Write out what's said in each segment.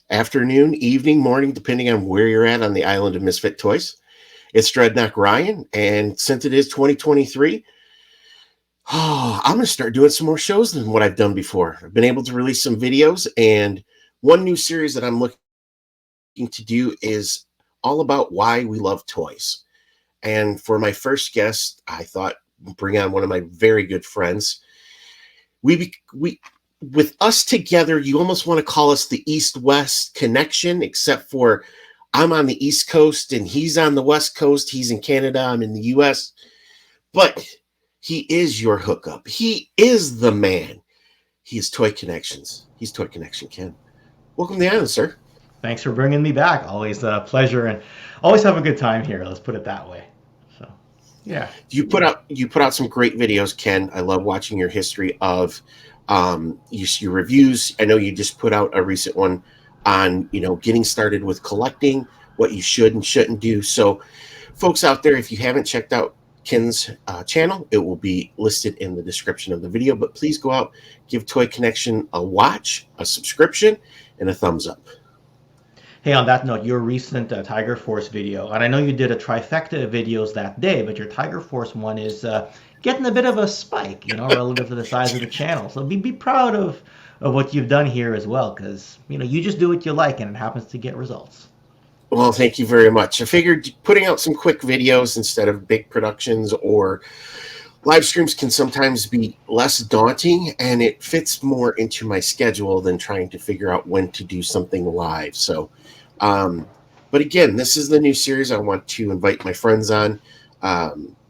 afternoon, evening, morning, depending on where you're at on the island of Misfit Toys. It's Dreadnought Ryan, and since it is 2023, I'm going to start doing some more shows than what I've done before. I've been able to release some videos, and one new series that I'm looking to do is all about why we love toys. And for my first guest, I thought bring on one of my very good friends. We with us together, you almost want to call us the East-West connection, except for I'm on the East Coast and he's on the West Coast. He's in Canada, I'm in the US. But he is your hookup. He is the man. He is Toy Connections. He's Toy Connection Ken. Welcome to the island, sir. Thanks for bringing me back. Always a pleasure, and always have a good time here. Let's put it that way. So, yeah, You put out some great videos, Ken. I love watching your history of your reviews. I know you just put out a recent one on getting started with collecting, what you should and shouldn't do. So, folks out there, if you haven't checked out Ken's channel, it will be listed in the description of the video. But please go out, give Toy Connection a watch, a subscription, and a thumbs up. hey, on that note, your recent Tiger Force video, and I know you did a trifecta of videos that day, but your Tiger Force one is getting a bit of a spike, relative to the size of the channel. So be proud of what you've done here as well, because you just do what you like, and it happens to get results. Well, thank you very much. I figured putting out some quick videos instead of big productions or live streams can sometimes be less daunting, and it fits more into my schedule than trying to figure out when to do something live. So, but again, this is the new series I want to invite my friends on,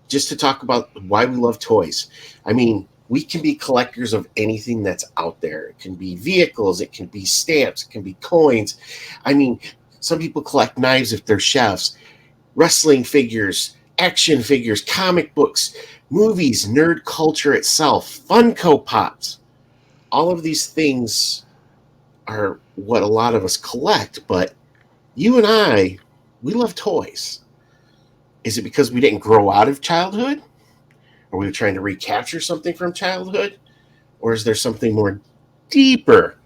just to talk about why we love toys. I mean, we can be collectors of anything that's out there. It can be vehicles, it can be stamps, it can be coins. I mean, some people collect knives if they're chefs, wrestling figures, action figures, comic books, movies, nerd culture itself, Funko Pops. All of these things are what a lot of us collect, but you and I, we love toys. Is it because we didn't grow out of childhood? Are we trying to recapture something from childhood? Or is there something more deeper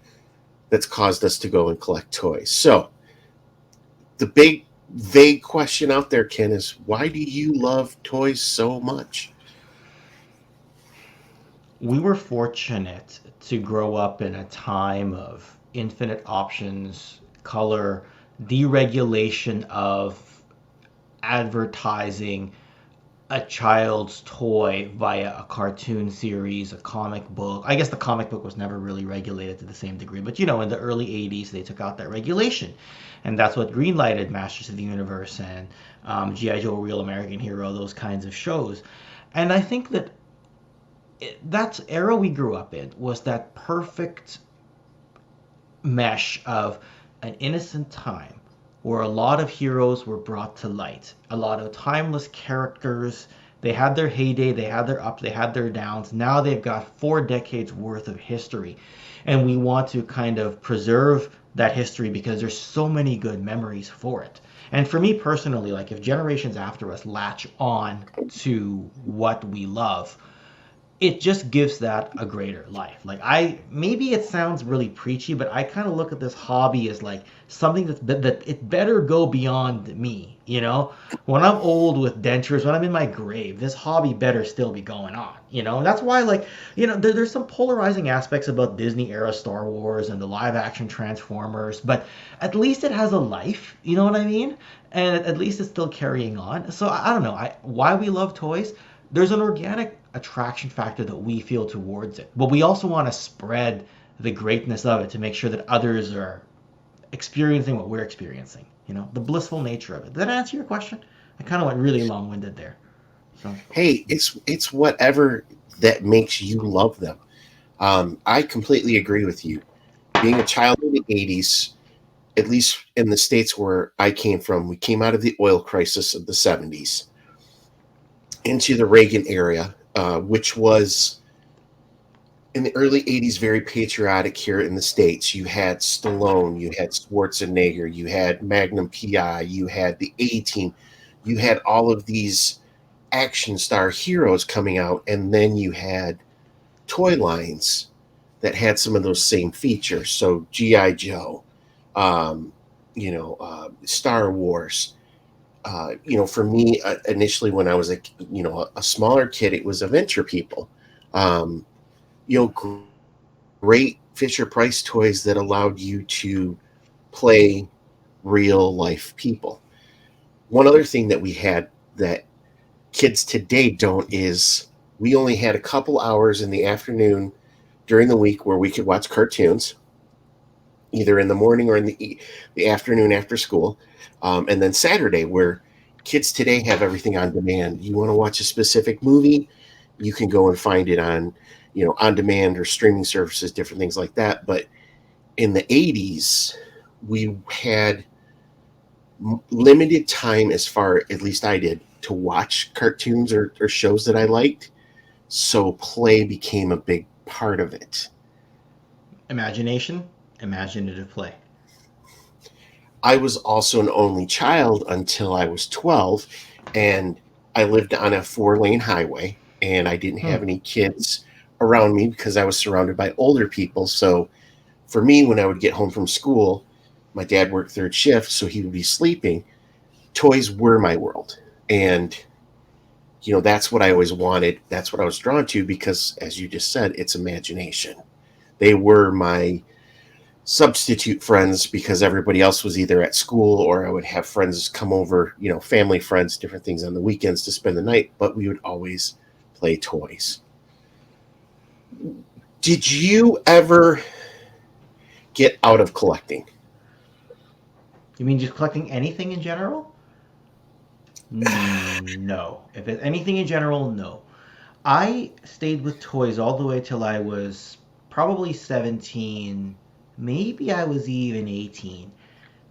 that's caused us to go and collect toys? So, the big, vague question out there, Ken, is why do you love toys so much? We were fortunate to grow up in a time of infinite options, color, deregulation of advertising a child's toy via a cartoon series, a comic book. I guess the comic book was never really regulated to the same degree, but in the early 80s, they took out that regulation. And that's what greenlighted Masters of the Universe and G.I. Joe, Real American Hero, those kinds of shows. And I think that that era we grew up in was that perfect mesh of an innocent time where a lot of heroes were brought to light, a lot of timeless characters. They had their heyday, they had their ups, they had their downs. Now they've got 4 decades worth of history, and we want to kind of preserve that history because there's so many good memories for it. And for me personally, like if generations after us latch on to what we love, it just gives that a greater life. Like maybe it sounds really preachy, but I kind of look at this hobby as like something that it better go beyond me. When I'm old with dentures, when I'm in my grave, this hobby better still be going on. And that's why like there's some polarizing aspects about Disney era Star Wars and the live action Transformers, but at least it has a life. You know what I mean? And at least it's still carrying on. So I don't know. Why we love toys, there's an organic attraction factor that we feel towards it. But we also want to spread the greatness of it to make sure that others are experiencing what we're experiencing. The blissful nature of it. Did that answer your question? I kind of went really long-winded there. So Hey, it's whatever that makes you love them. I completely agree with you. Being a child in the 80s, at least in the states where I came from, we came out of the oil crisis of the 70s into the Reagan era, which was in the early 80s very patriotic here in the States. You had Stallone, you had Schwarzenegger, you had Magnum PI, you had the A-Team, you had all of these action star heroes coming out, and then you had toy lines that had some of those same features. So G.I. Joe, um, Star Wars. For me, initially when I was a smaller kid, it was Adventure People. Um, Great Fisher Price toys that allowed you to play real life people. One other thing that we had that kids today don't is we only had a couple hours in the afternoon during the week where we could watch cartoons, either in the morning or in the afternoon after school, and then Saturday, where kids today have everything on demand. You want to watch a specific movie, you can go and find it on, on demand or streaming services, different things like that. But in the 80s, we had limited time, as far at least I did, to watch cartoons or shows that I liked. So play became a big part of it. Imagination, imaginative play. I was also an only child until I was 12, and I lived on a 4-lane highway, and I didn't Hmm. have any kids around me because I was surrounded by older people. So for me, when I would get home from school, my dad worked third shift, so he would be sleeping. Toys were my world. And, that's what I always wanted. That's what I was drawn to because, as you just said, it's imagination. They were my substitute friends because everybody else was either at school or I would have friends come over, family friends, different things on the weekends to spend the night, but we would always play toys. Did you ever get out of collecting? You mean just collecting anything in general? No. If it's anything in general, no. I stayed with toys all the way till I was probably 17. Maybe I was even 18.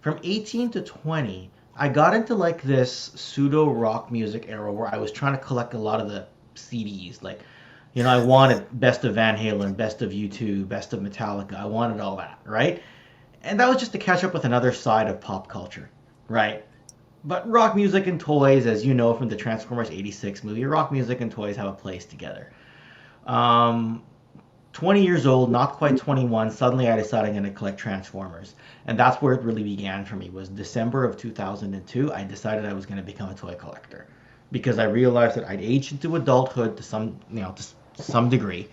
From 18 to 20, I got into like this pseudo rock music era where I was trying to collect a lot of the CDs. Like, I wanted best of Van Halen, best of U2, best of Metallica. I wanted all that, right? And that was just to catch up with another side of pop culture, right? But rock music and toys, as you know from the Transformers '86 movie, rock music and toys have a place together. Um, 20 years old, not quite 21, suddenly I decided I'm going to collect Transformers. And that's where it really began for me, was December of 2002. I decided I was going to become a toy collector because I realized that I'd aged into adulthood to some degree.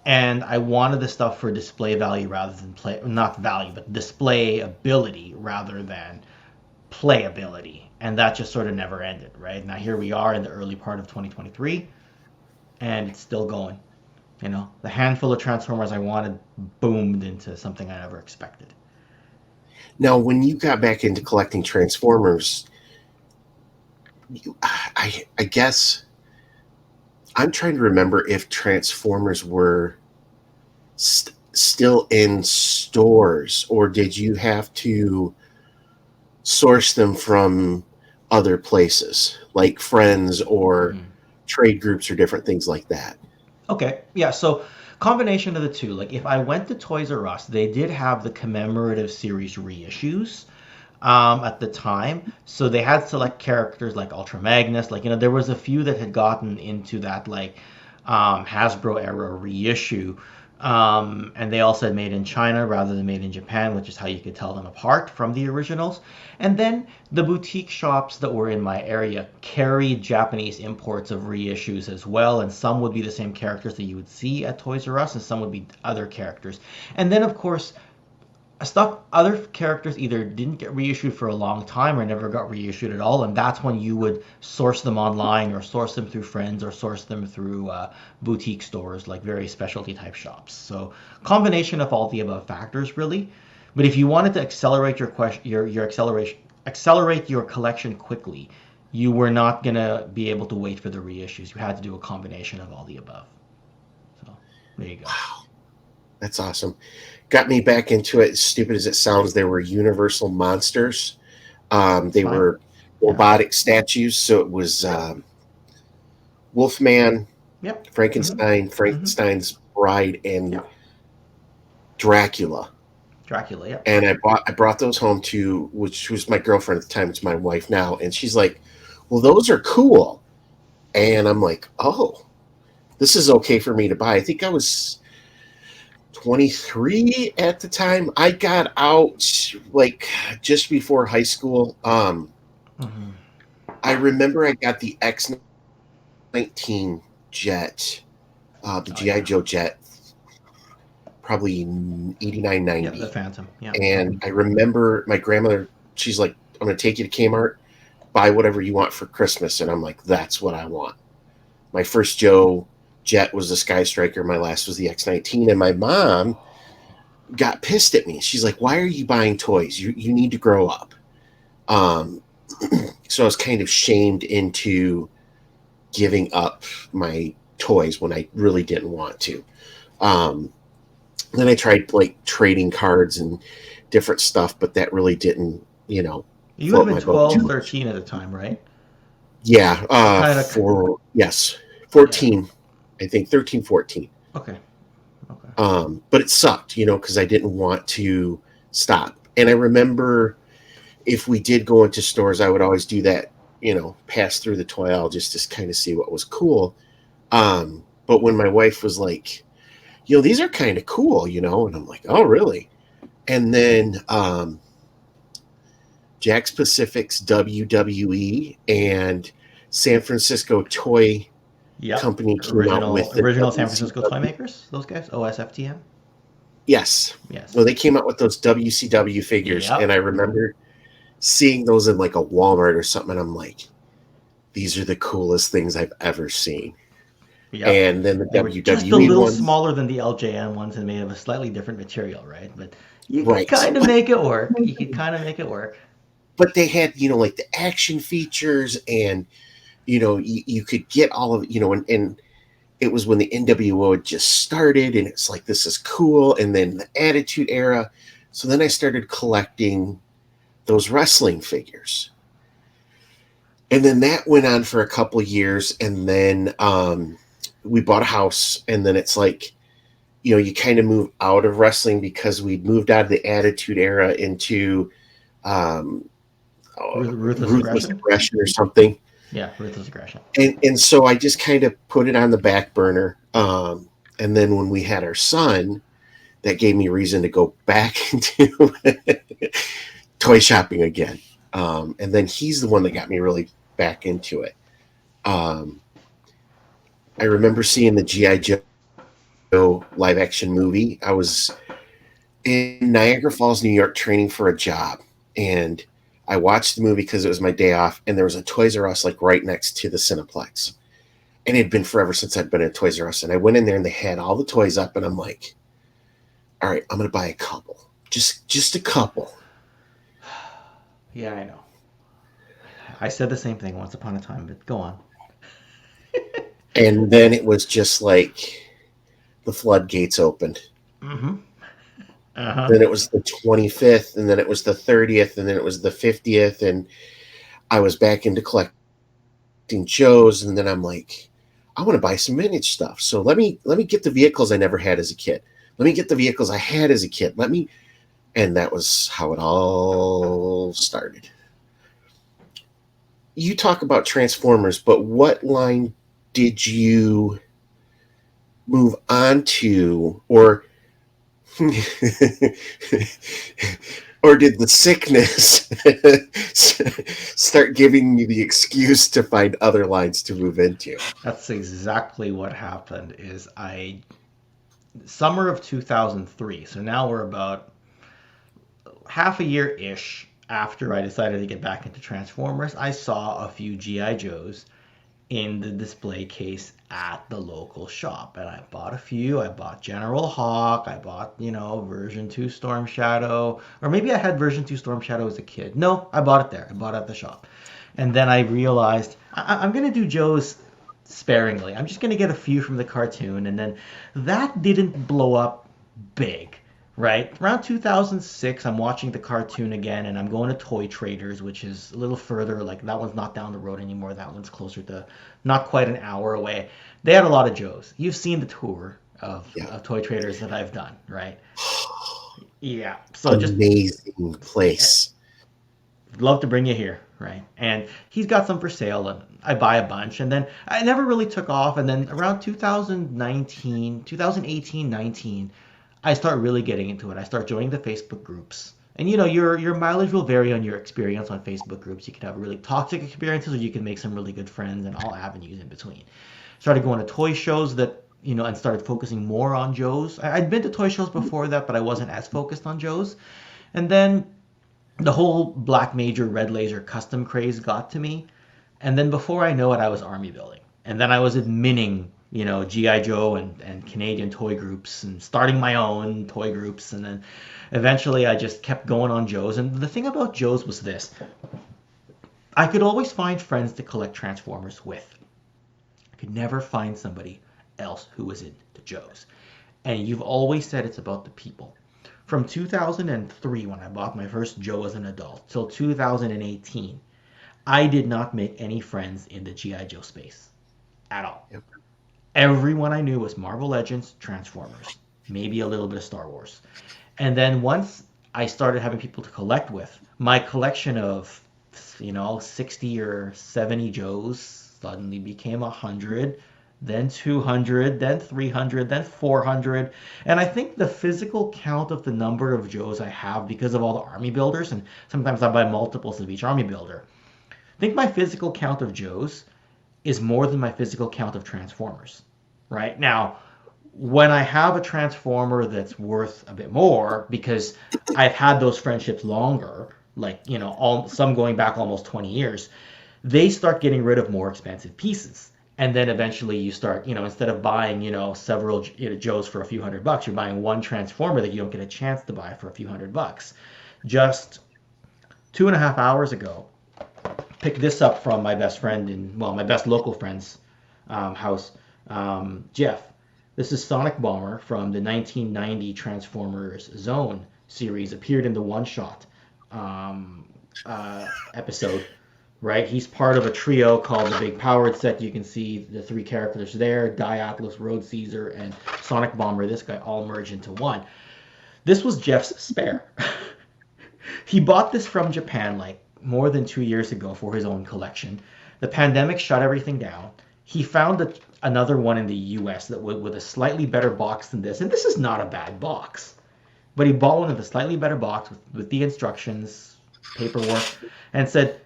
And I wanted the stuff for display value rather than play, not value, but display ability rather than playability. And that just sort of never ended, right? Now here we are in the early part of 2023, and it's still going. The handful of Transformers I wanted boomed into something I never expected. Now, when you got back into collecting Transformers, I guess I'm trying to remember if Transformers were still in stores, or did you have to source them from other places like friends or Hmm. trade groups or different things like that? Okay, yeah, so combination of the two. Like if I went to Toys R Us, they did have the commemorative series reissues at the time. So they had select characters like Ultra Magnus. Like, there was a few that had gotten into that like Hasbro era reissue. And they all said made in China rather than made in Japan, which is how you could tell them apart from the originals. And then the boutique shops that were in my area carried Japanese imports of reissues as well, and some would be the same characters that you would see at Toys R Us, and some would be other characters. And then, of course, stuff other characters either didn't get reissued for a long time or never got reissued at all, and that's when you would source them online or source them through friends or source them through boutique stores, like very specialty type shops. So combination of all the above factors, really. But if you wanted to accelerate your acceleration, accelerate your collection quickly, you were not going to be able to wait for the reissues. You had to do a combination of all the above. So there you go. Wow, that's awesome. Got me back into it. As stupid as it sounds, they were Universal monsters. It's They fine. were Yeah. robotic statues. So it was Wolfman, Yep. Mm-hmm. Frankenstein, Mm-hmm. Frankenstein's bride, and Yep. Dracula. Dracula. Yep. And I brought those home to, which was my girlfriend at the time. It's my wife now, and she's like, "Well, those are cool." And I'm like, "Oh, this is okay for me to buy." I think I was 23 at the time. I got out like just before high school. Mm-hmm. I remember I got the X-19 jet, the Oh GI yeah. Joe jet, probably 89, Yep, the 90. Phantom. Yep. And I remember my grandmother. She's like, "I'm going to take you to Kmart, buy whatever you want for Christmas," and I'm like, "That's what I want." My first Joe jet was the Sky Striker. My last was the X-19, and my mom got pissed at me. She's like, "Why are you buying toys? You need to grow up." Um, so I was kind of shamed into giving up my toys when I really didn't want to. Um, then I tried like trading cards and different stuff, but that really didn't, You would have float been my boat too 12, much. 13 at the time, right? Yeah, You kind of, for yes, yeah. 14, I think 13, 14. Okay. Okay. But it sucked, because I didn't want to stop. And I remember if we did go into stores, I would always do that, pass through the toy aisle just to kind of see what was cool. But when my wife was like, these are kind of cool, and I'm like, oh, really? And then Jack's Pacific's WWE and San Francisco Toy Yep. Company came out Original with the original San Francisco toy WCW. makers, those guys? OSFTM? Yes. Well, Yes. they came out with those WCW figures, and Yep. I remember seeing those in like a Walmart or something, and I'm like, these are the coolest things I've ever seen. Yep. And then the They were just a WWE little ones, smaller than the LJN ones and made of a slightly different material, right? But you could right? kind of make it work. You could kind of make it work. But they had, like the action features, and you could get all of, and it was when the NWO had just started, and it's like, this is cool. And then the Attitude Era. So then I started collecting those wrestling figures. And then that went on for a couple of years. And then we bought a house. And then it's like, you kind of move out of wrestling because we'd moved out of the Attitude Era into um, Ruthless Ruthless aggression. Aggression or something. Yeah, ruthless aggression. And so I just kind of put it on the back burner. And then when we had our son, that gave me reason to go back into toy shopping again. And then he's the one that got me really back into it. Um, I remember seeing the G.I. Joe live action movie. I was in Niagara Falls, New York, training for a job. And I watched the movie because it was my day off. And there was a Toys R Us like right next to the Cineplex. And it had been forever since I'd been at Toys R Us. And I went in there and they had all the toys up. And I'm like, all right, I'm going to buy a couple. Just a couple. Yeah, I know. I said the same thing once upon a time, but go on. And then it was just like the floodgates opened. Mm-hmm. Uh-huh. Then it was the 25th, and then it was the 30th, and then it was the 50th, and I was back into collecting Joes, and then I'm like, I want to buy some vintage stuff. So let me get the vehicles I never had as a kid. Let me get the vehicles I had as a kid. And that was how it all started. You talk about Transformers, but what line did you move on to, or or did the sickness start giving you the excuse to find other lines to move into? That's exactly what happened. Is I summer of 2003. So now we're about half a year ish after I decided to get back into Transformers. I saw a few GI Joes in the display case at the local shop, and I bought a few. I bought General Hawk. I bought, version 2 Storm Shadow, or maybe I had version 2 Storm Shadow as a kid. No, I bought it there. I bought it at the shop. And then I realized I'm going to do Joe's sparingly. I'm just going to get a few from the cartoon, and then that didn't blow up big. Right around 2006, I'm watching the cartoon again, and I'm going to Toy Traders, which is a little further. Like that one's not down the road anymore. That one's closer to not quite an hour away. They had a lot of Joes. You've seen the tour Yeah. of Toy Traders that I've done, right? Yeah. So just Amazing place. love to bring you here, right? And he's got some for sale, and I buy a bunch, and then I never really took off. And then around 2019, 2018, 19. I start really getting into it. I start joining the Facebook groups. And you know, your mileage will vary on your experience on Facebook groups. You can have really toxic experiences or you can make some really good friends and all avenues in between. Started going to toy shows that, you know, and started focusing more on Joe's. I'd been to toy shows before that, but I wasn't as focused on Joe's. And then the whole black major red laser custom craze got to me, and then before I know it I was army building, and then I was adminning, you know, GI Joe and Canadian toy groups and starting my own toy groups, and then eventually I just kept going on Joe's. And the thing about Joe's was this: I could always find friends to collect Transformers with. I could never find somebody else who was into Joe's. And you've always said it's about the people. From 2003, when I bought my first Joe as an adult, till 2018, I did not make any friends in the G.I. Joe space at all. Yep. Everyone I knew was Marvel Legends, Transformers, maybe a little bit of Star Wars. And then once I started having people to collect with, my collection of, you know, 60 or 70 Joes suddenly became 100, then 200, then 300, then 400. And I think the physical count of the number of Joes I have, because of all the army builders, and sometimes I buy multiples of each army builder, I think my physical count of Joes is more than my physical count of Transformers. Right? Now, when I have a Transformer that's worth a bit more, because I've had those friendships longer, like, you know, some going back almost 20 years, they start getting rid of more expensive pieces. And then eventually you start, you know, instead of buying, you know, several, you know, Joes for a few $100, you're buying one Transformer that you don't get a chance to buy for a few $100. Just 2.5 hours ago, picked this up from my best friend well, my best local friend's house, Jeff. This is Sonic Bomber from the 1990 Transformers Zone series, appeared in the One Shot um, episode. Right, he's part of a trio called the Big Powered Set. You can see the three characters there: Die Atlas, Road Caesar, and Sonic Bomber. This guy all merged into one. This was Jeff's spare. He bought this from Japan like more than 2 years ago for his own collection. The pandemic shut everything down. He found another one in the US that with a slightly better box than this. And this is not a bad box. But he bought one with a slightly better box with the instructions, paperwork, and said,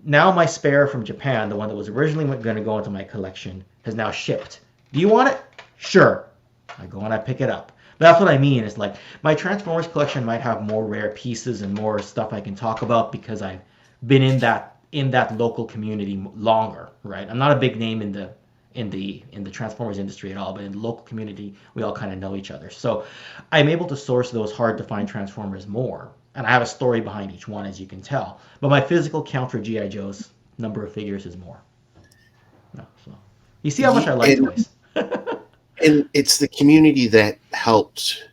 now my spare from Japan, the one that was originally going to go into my collection, has now shipped. Do you want it? Sure. I go and I pick it up. That's what I mean. It's like my Transformers collection might have more rare pieces and more stuff I can talk about because I've been in that local community longer, right? I'm not a big name in the Transformers industry at all, but in the local community, we all kind of know each other. So I'm able to source those hard to find Transformers more. And I have a story behind each one, as you can tell. But my physical count for G.I. Joe's number of figures is more. No, so you see how much I like toys. And it's the community that helped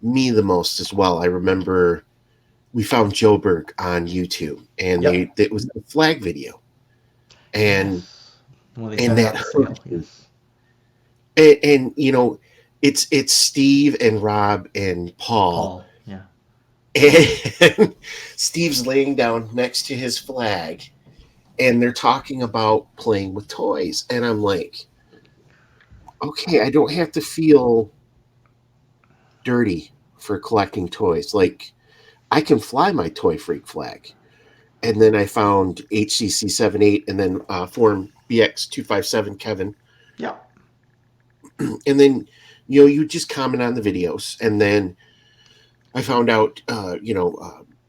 me the most as well. I remember we found Joburg on YouTube, and Yep. it was a flag video, and Yes. When they sent it that out to sale. hooked me. Yes. And you know, it's Steve and Rob and Paul, Paul. Yeah. and Steve's laying down next to his flag, and they're talking about playing with toys, and I'm like, okay, I don't have to feel dirty for collecting toys. Like, I can fly my Toy Freak flag. And then I found HCC 78 and then Form BX 257 Kevin. Yeah. And then, you know, you just comment on the videos. And then I found out,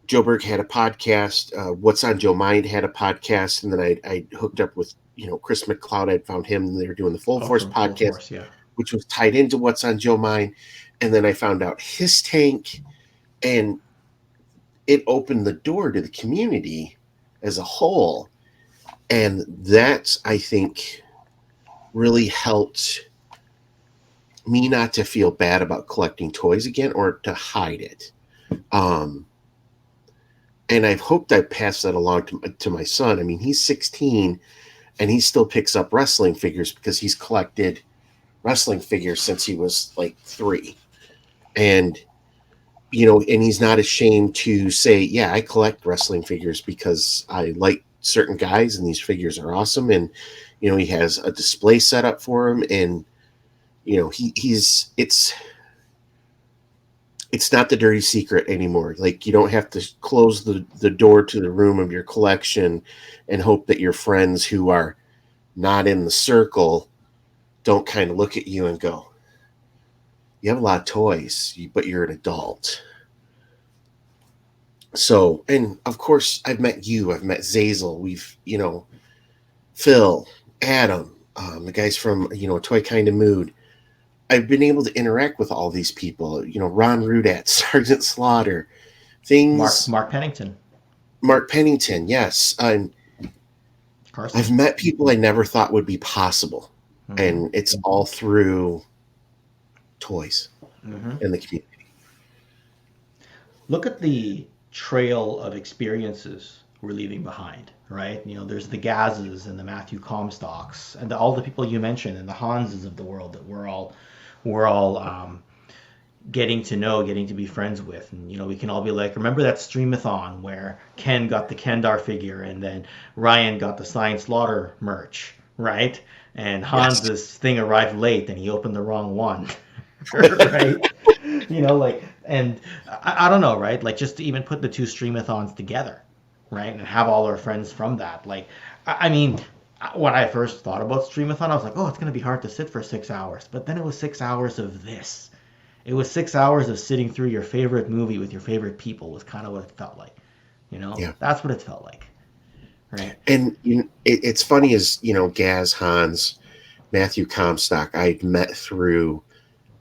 Joe Berg had a podcast. What's on Joe Mind had a podcast. And then I hooked up with, you know, Chris McLeod. I found him, and they were doing the Full Oh, Force from Full podcast, Force. Yeah. which was tied into What's on Joe Mind. And then I found out his tank, and it opened the door to the community as a whole. And that's, I think, really helped me not to feel bad about collecting toys again or to hide it. Um, and I've hoped I passed that along to my son. I mean, he's 16 and he still picks up wrestling figures because he's collected wrestling figures since he was like 3. And, you know, and he's not ashamed to say, yeah, I collect wrestling figures because I like certain guys and these figures are awesome. And, you know, he has a display set up for him. And, you know, he's it's not the dirty secret anymore. Like you don't have to close the door to the room of your collection and hope that your friends who are not in the circle don't kind of look at you and go, you have a lot of toys, but you're an adult. So, and of course, I've met you, I've met Zazel, we've, Phil, Adam, the guys from, Toy Kind of Mood. I've been able to interact with all these people, Ron Rudat, Sergeant Slaughter, Mark things, Mark Pennington, Mark Pennington, yes. Carson. I've met people I never thought would be possible. Mm-hmm. And it's all through toys Mm-hmm. and the community. Look at the trail of experiences we're leaving behind, right? There's the Gazes and the Matthew Comstocks and all the people you mentioned and the Hanses of the world that we're all getting to know, getting to be friends with. And we can all be like, remember that streamathon where Ken got the Kendar figure and then Ryan got the Signed Slaughter merch, right? And Yes. Hans's thing arrived late and he opened the wrong one, right? Like, and I don't know, right? Like, just to even put the two streamathons together, right? And have all our friends from that. Like, I mean, when I first thought about streamathon, I was like, oh, it's going to be hard to sit for 6 hours. But then it was 6 hours of this. It was 6 hours of sitting through your favorite movie with your favorite people was kind of what it felt like. Yeah. That's what it felt like, right? And it's funny as, Gaz, Hans, Matthew Comstock, I'd met through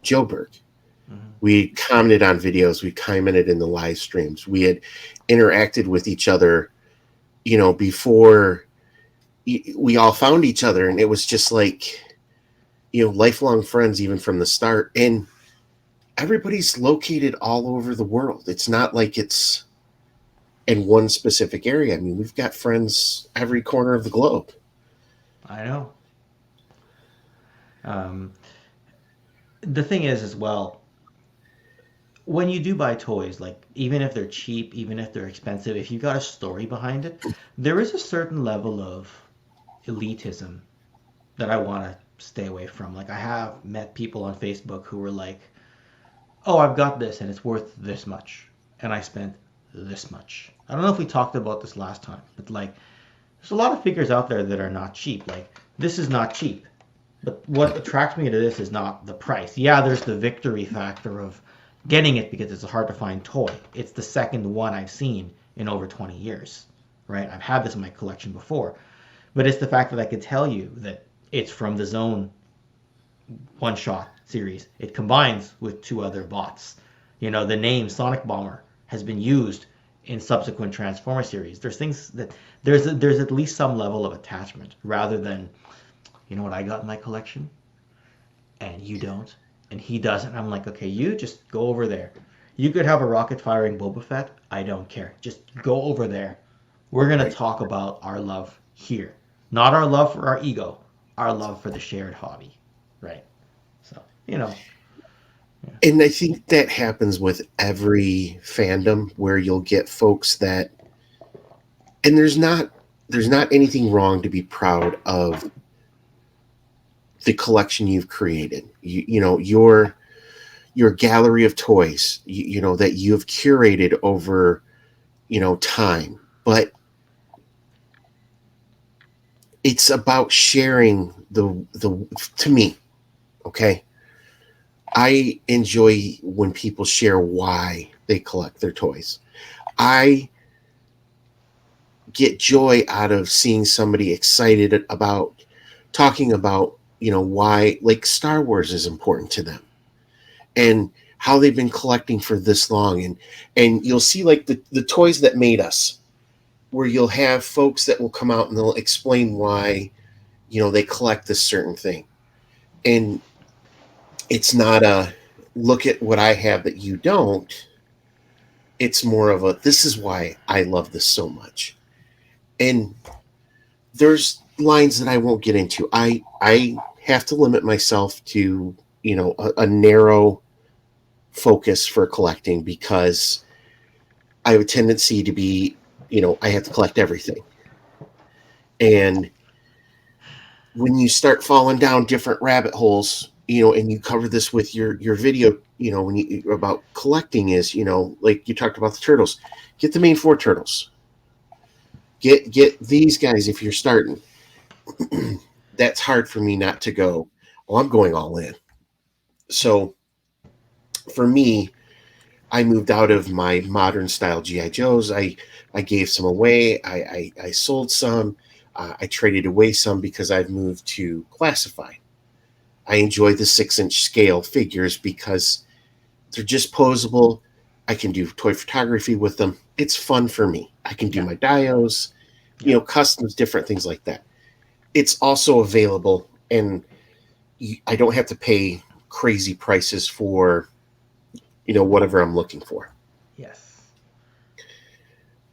Joburg. Mm-hmm. We commented on videos, we commented in the live streams. We had interacted with each other, before we all found each other. And it was just like, lifelong friends, even from the start. And everybody's located all over the world. It's not like it's in one specific area. I mean, we've got friends every corner of the globe. I know. Um, the thing is, as well, when you do buy toys, like even if they're cheap, even if they're expensive, if you got a story behind it, there is a certain level of elitism that I want to stay away from. Like I have met people on Facebook who were like, "Oh, I've got this and it's worth this much." And I spent this much. I don't know if we talked about this last time, but like there's a lot of figures out there that are not cheap. Like this is not cheap. But what attracts me to this is not the price. Yeah, there's the victory factor of getting it because it's a hard to find toy. It's the second one I've seen in over 20 years, right? I've had this in my collection before. But it's the fact that I could tell you that it's from the Zone one shot series. It combines with two other bots. The name Sonic Bomber has been used in subsequent Transformer series. There's things that there's at least some level of attachment rather than what I got in my collection and you don't and he doesn't. I'm like, okay, you just go over there. You could have a rocket firing Boba Fett. I don't care. Just go over there. We're gonna Right. talk about our love here, not our love for our ego, our love for the shared hobby, right? So yeah. And I think that happens with every fandom where you'll get folks that, and there's not anything wrong to be proud of the collection you've created. Your gallery of toys, that you have curated over, time. But it's about sharing the to me, okay? I enjoy when people share why they collect their toys. I get joy out of seeing somebody excited about talking about, why like Star Wars is important to them and how they've been collecting for this long. And you'll see like the toys that made us, where you'll have folks that will come out and they'll explain why, they collect this certain thing. And it's not a look at what I have that you don't. It's more of a this is why I love this so much. And there's lines that I won't get into. I have to limit myself to, a narrow focus for collecting because I have a tendency to be, I have to collect everything. And when you start falling down different rabbit holes, and you cover this with your video, when you about collecting is, like you talked about the turtles, get the main four turtles. Get these guys if you're starting. That's hard for me not to go, well, I'm going all in. So for me, I moved out of my modern style GI Joes. I gave some away. I sold some. I traded away some because I've moved to classified. I enjoy the 6-inch scale figures because they're just posable. I can do toy photography with them. It's fun for me. I can do Yeah. my dios, Yep. customs, different things like that. It's also available, and I don't have to pay crazy prices for whatever I'm looking for. Yes.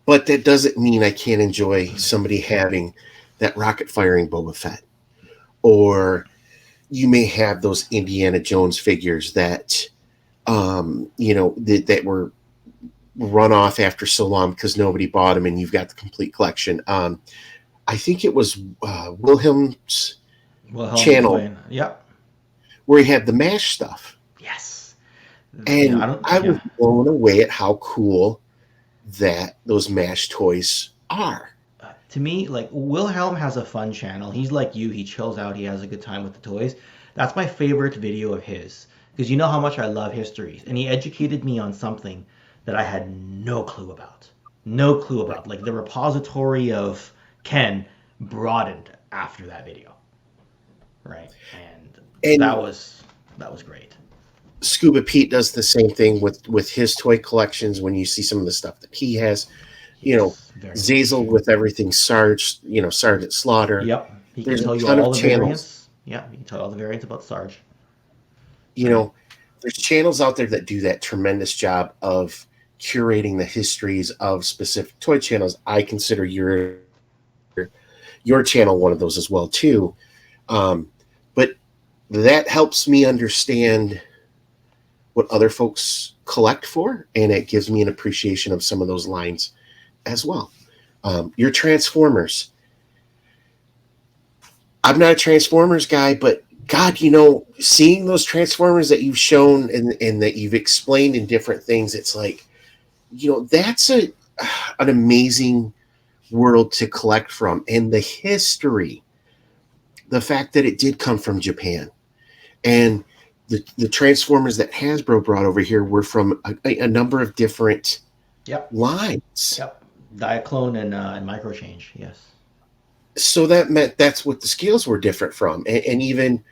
But that doesn't mean I can't enjoy somebody having that rocket firing Boba Fett, or you may have those Indiana Jones figures that that were run off after so long because nobody bought them, and you've got the complete collection. I think it was Wilhelm's Wilhelm the channel toy. Yep. where he had the MASH stuff, Yes. Yeah. I and don't. I Yeah. was blown away at how cool that those MASH toys are. To me, like Wilhelm has a fun channel. He's like you. He chills out. He has a good time with the toys. That's my favorite video of his because you know how much I love histories, and he educated me on something that I had no clue about. No clue Right. about. Like the repository of Ken broadened after that video, right? And that And was that was great. Scuba Pete does the same thing with his toy collections. When you see some of the stuff that he has, you know, Yes, very much. Zazel with everything Sarge, Sergeant Slaughter. Yep, he can There's a tell you ton all of the channels. variants. Yeah, he can tell you all the variants about Sarge. You Right. know, there's channels out there that do that tremendous job of curating the histories of specific toy channels. I consider your channel one of those as well too. But that helps me understand what other folks collect for, and it gives me an appreciation of some of those lines as well. Your Transformers. I'm not a Transformers guy, but God, seeing those Transformers that you've shown and that you've explained in different things, it's like, that's an amazing world to collect from. And the history, the fact that it did come from Japan, and the Transformers that Hasbro brought over here were from a number of different Yep. lines. Yep. Diaclone and microchange. Yes. So that meant that's what the scales were different from. And even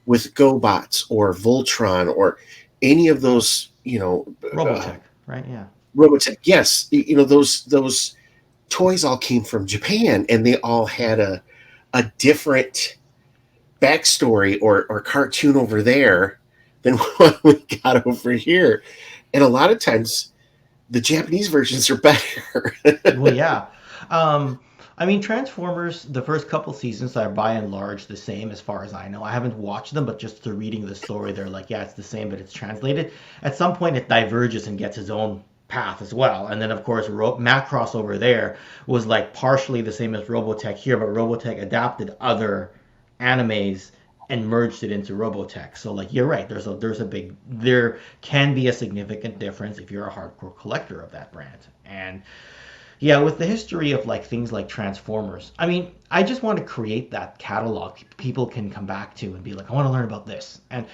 with GoBots or Voltron or any of those, Robotech. Right. Yeah. Robotech, yes, those toys all came from Japan, and they all had a different backstory or cartoon over there than what we got over here. And a lot of times the Japanese versions are better. Well, yeah. Um, I mean, Transformers, the first couple seasons are by and large the same as far as I know. I haven't watched them, but just through reading the story, they're like, yeah, it's the same, but it's translated. At some point, it diverges and gets its own path as well. And then, of course, Macross over there was like partially the same as Robotech here, but Robotech adapted other animes and merged it into Robotech. So like you're right, there can be a significant difference if you're a hardcore collector of that brand. And yeah, with the history of like things like Transformers, I mean, I just want to create that catalog people can come back to and be like, I want to learn about this. And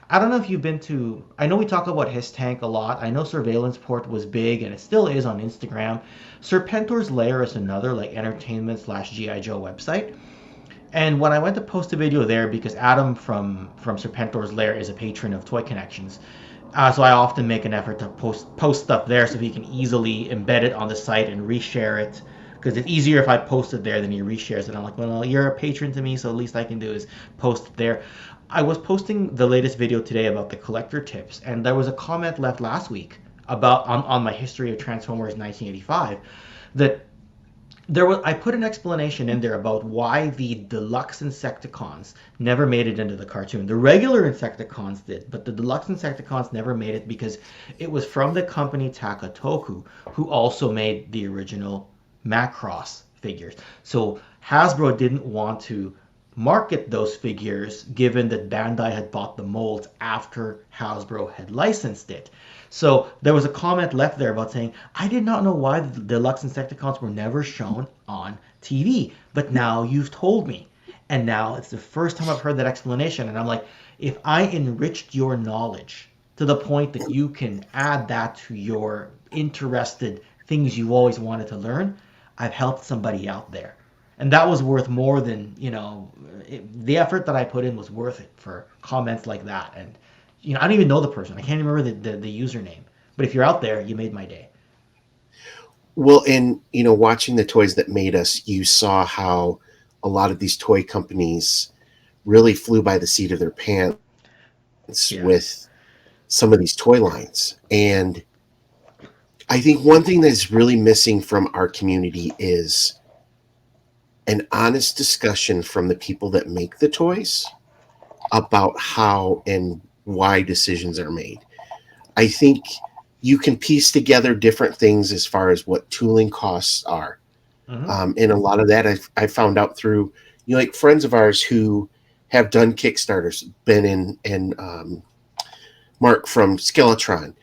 I don't know if you've been to, I know we talk about His Tank a lot. I know Surveillance Port was big and it still is on Instagram. Serpentor's Lair is another like entertainment slash GI Joe website. And when I went to post a video there, because Adam from Serpentor's Lair is a patron of Toy Connections, so I often make an effort to post stuff there so he can easily embed it on the site and reshare it. Because it's easier if I post it there than he reshares it. I'm like, well, you're a patron to me, so the least I can do is post it there. I was posting the latest video today about the collector tips, and there was a comment left last week about on my history of Transformers 1985 that I put an explanation in there about why the deluxe Insecticons never made it into the cartoon. The regular Insecticons did, but the deluxe Insecticons never made it because it was from the company Takatoku, who also made the original Macross figures. So Hasbro didn't want to market those figures given that Bandai had bought the molds after Hasbro had licensed it. So there was a comment left there about saying, I did not know why the deluxe Insecticons were never shown on TV, but now you've told me. And now it's the first time I've heard that explanation. And I'm like, if I enriched your knowledge to the point that you can add that to your interested things you always wanted to learn, I've helped somebody out there. And that was worth more than, the effort that I put in was worth it for comments like that. And, I don't even know the person. I can't even remember the username. But if you're out there, you made my day. Well, and watching the toys that made us, you saw how a lot of these toy companies really flew by the seat of their pants with Yeah. some of these toy lines. And I think one thing that's really missing from our community is an honest discussion from the people that make the toys about how and why decisions are made. I think you can piece together different things as far as what tooling costs are. Hmm. And a lot of that I found out through, like friends of ours who have done Kickstarters, Ben and Mark from Skeletron,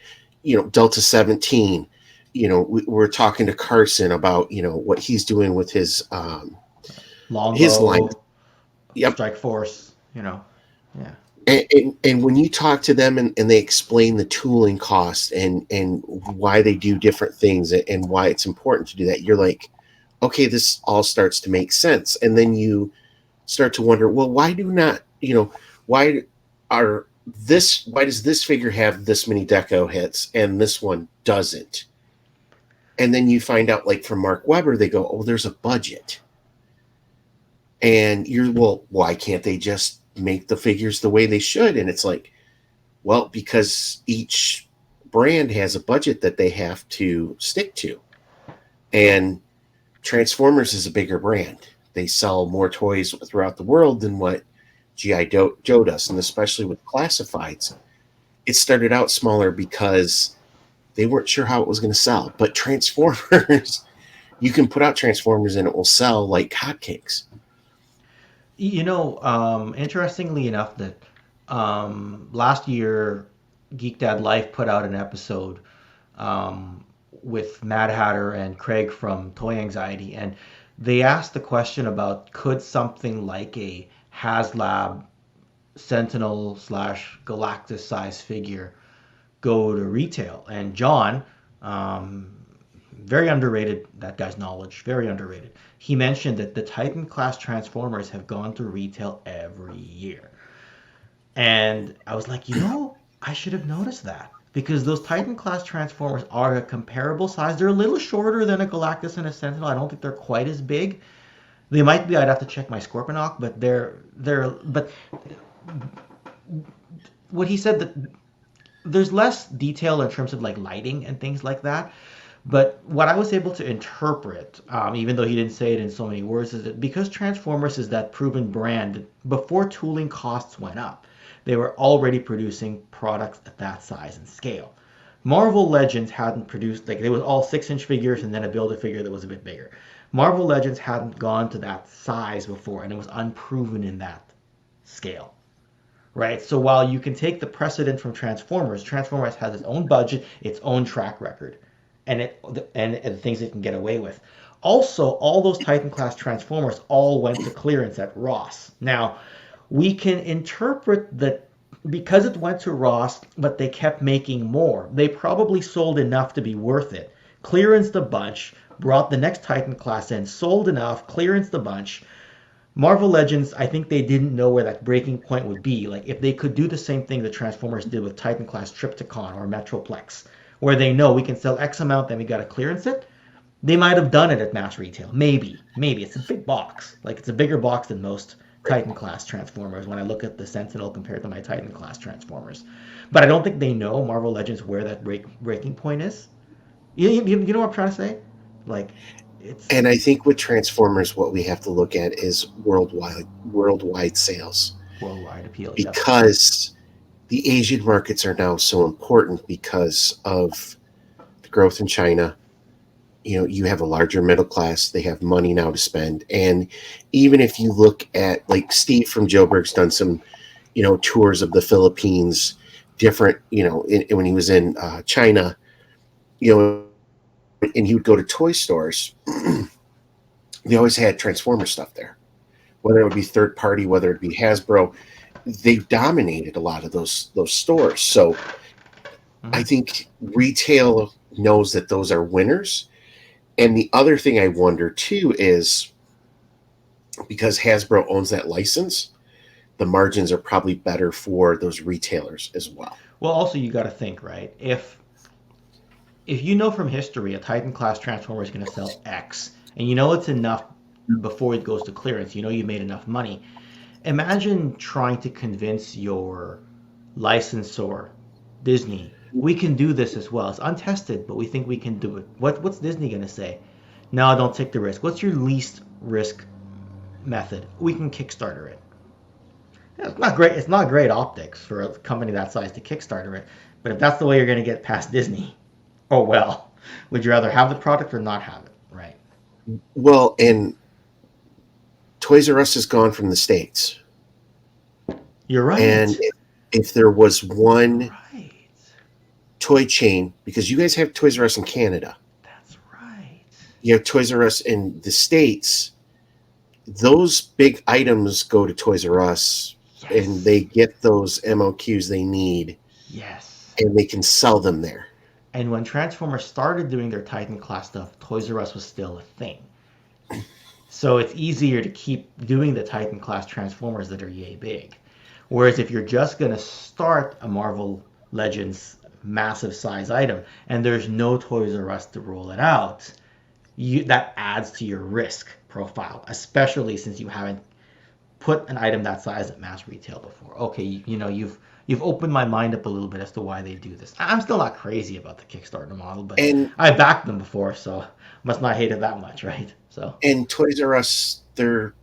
Delta 17. We're talking to Carson about, what he's doing with his line. Longbow, Yep. Strike Force, Yeah. And when you talk to them and they explain the tooling cost and why they do different things and why it's important to do that, you're like, okay, this all starts to make sense. And then you start to wonder, well, why do not, why are why does this figure have this many deco hits and this one doesn't? And then you find out, like from Mark Webber, they go, oh, there's a budget. And you're, well, why can't they just make the figures the way they should? And it's like, well, because each brand has a budget that they have to stick to. And Transformers is a bigger brand. They sell more toys throughout the world than what GI Joe does, and especially with classifieds. It started out smaller because they weren't sure how it was going to sell. But Transformers, you can put out Transformers and it will sell like hotcakes. Interestingly enough, that last year, Geek Dad Life put out an episode um, with Mad Hatter and Craig from Toy Anxiety, and they asked the question about could something like a HasLab Sentinel slash Galactus size figure go to retail? And John, um, very underrated, that guy's knowledge, very underrated. He mentioned that the Titan class Transformers have gone to retail every year. And I was like, I should have noticed that. Because those Titan class Transformers are a comparable size. They're a little shorter than a Galactus and a Sentinel. I don't think they're quite as big. They might be. I'd have to check my Scorponok, but but what he said that there's less detail in terms of like lighting and things like that. But what I was able to interpret, even though he didn't say it in so many words, is that because Transformers is that proven brand, before tooling costs went up, they were already producing products at that size and scale. Marvel Legends hadn't produced, like, they was all 6-inch figures and then a build a figure that was a bit bigger. Marvel Legends hadn't gone to that size before, and it was unproven in that scale, right? So while you can take the precedent from Transformers, Transformers has its own budget, its own track record, and the things it can get away with. Also, all those Titan class Transformers all went to clearance at Ross. Now, we can interpret that because it went to Ross, but they kept making more. They probably sold enough to be worth it. Clearanced a bunch, brought the next Titan class in, sold enough, clearanced a bunch, Marvel Legends, I think they didn't know where that breaking point would be. Like if they could do the same thing the Transformers did with Titan class Trypticon or Metroplex, where they know we can sell X amount, then we got to clearance it. They might have done it at mass retail. Maybe it's a big box. Like it's a bigger box than most Titan class Transformers. When I look at the Sentinel compared to my Titan class Transformers, but I don't think they know Marvel Legends where that breaking point is. You know what I'm trying to say? Like it's And I think with Transformers, what we have to look at is worldwide sales, worldwide appeal. Yep. because the Asian markets are now so important because of the growth in China, You have a larger middle class. They have money now to spend. And even if you look at, like, Steve from Joburg's done some, tours of the Philippines, different, when he was in China, and he would go to toy stores. They always had Transformer stuff there, whether it would be third party, whether it be Hasbro. They dominated a lot of those stores. So I Hmm. think retail knows that those are winners. And the other thing I wonder too is, because Hasbro owns that license, the margins are probably better for those retailers as well. Well, also you got to think, right? If you know from history a Titan class transformer is going to sell X, and you know it's enough before it goes to clearance, you know you made enough money. Imagine trying to convince your licensor, Disney, we can do this as well. It's untested, but we think we can do it. What's Disney going to say? No, don't take the risk. What's your least risk method? We can Kickstarter it. Yeah, it's not great. It's not great optics for a company that size to Kickstarter it. But if that's the way you're going to get past Disney, oh well. Would you rather have the product or not have it? Right. Well, and Toys R Us is gone from the States. You're And right. if there was You're one right. toy chain, because you guys have Toys R Us in Canada, That's right. you have Toys R Us in the States, those big items go to Toys R Us and Yes. they get those MOQs they need Yes. and they can sell them there. And when Transformers started doing their Titan class stuff, Toys R Us was still a thing. So it's easier to keep doing the Titan class Transformers that are yay big. Whereas if you're just going to start a Marvel Legends massive size item and there's no Toys R Us to roll it out, that adds to your risk profile, especially since you haven't put an item that size at mass retail before. Okay, you've opened my mind up a little bit as to why they do this. I'm still not crazy about the Kickstarter model, but And I backed them before, so must not hate it that much, right? So, and Toys R Us, their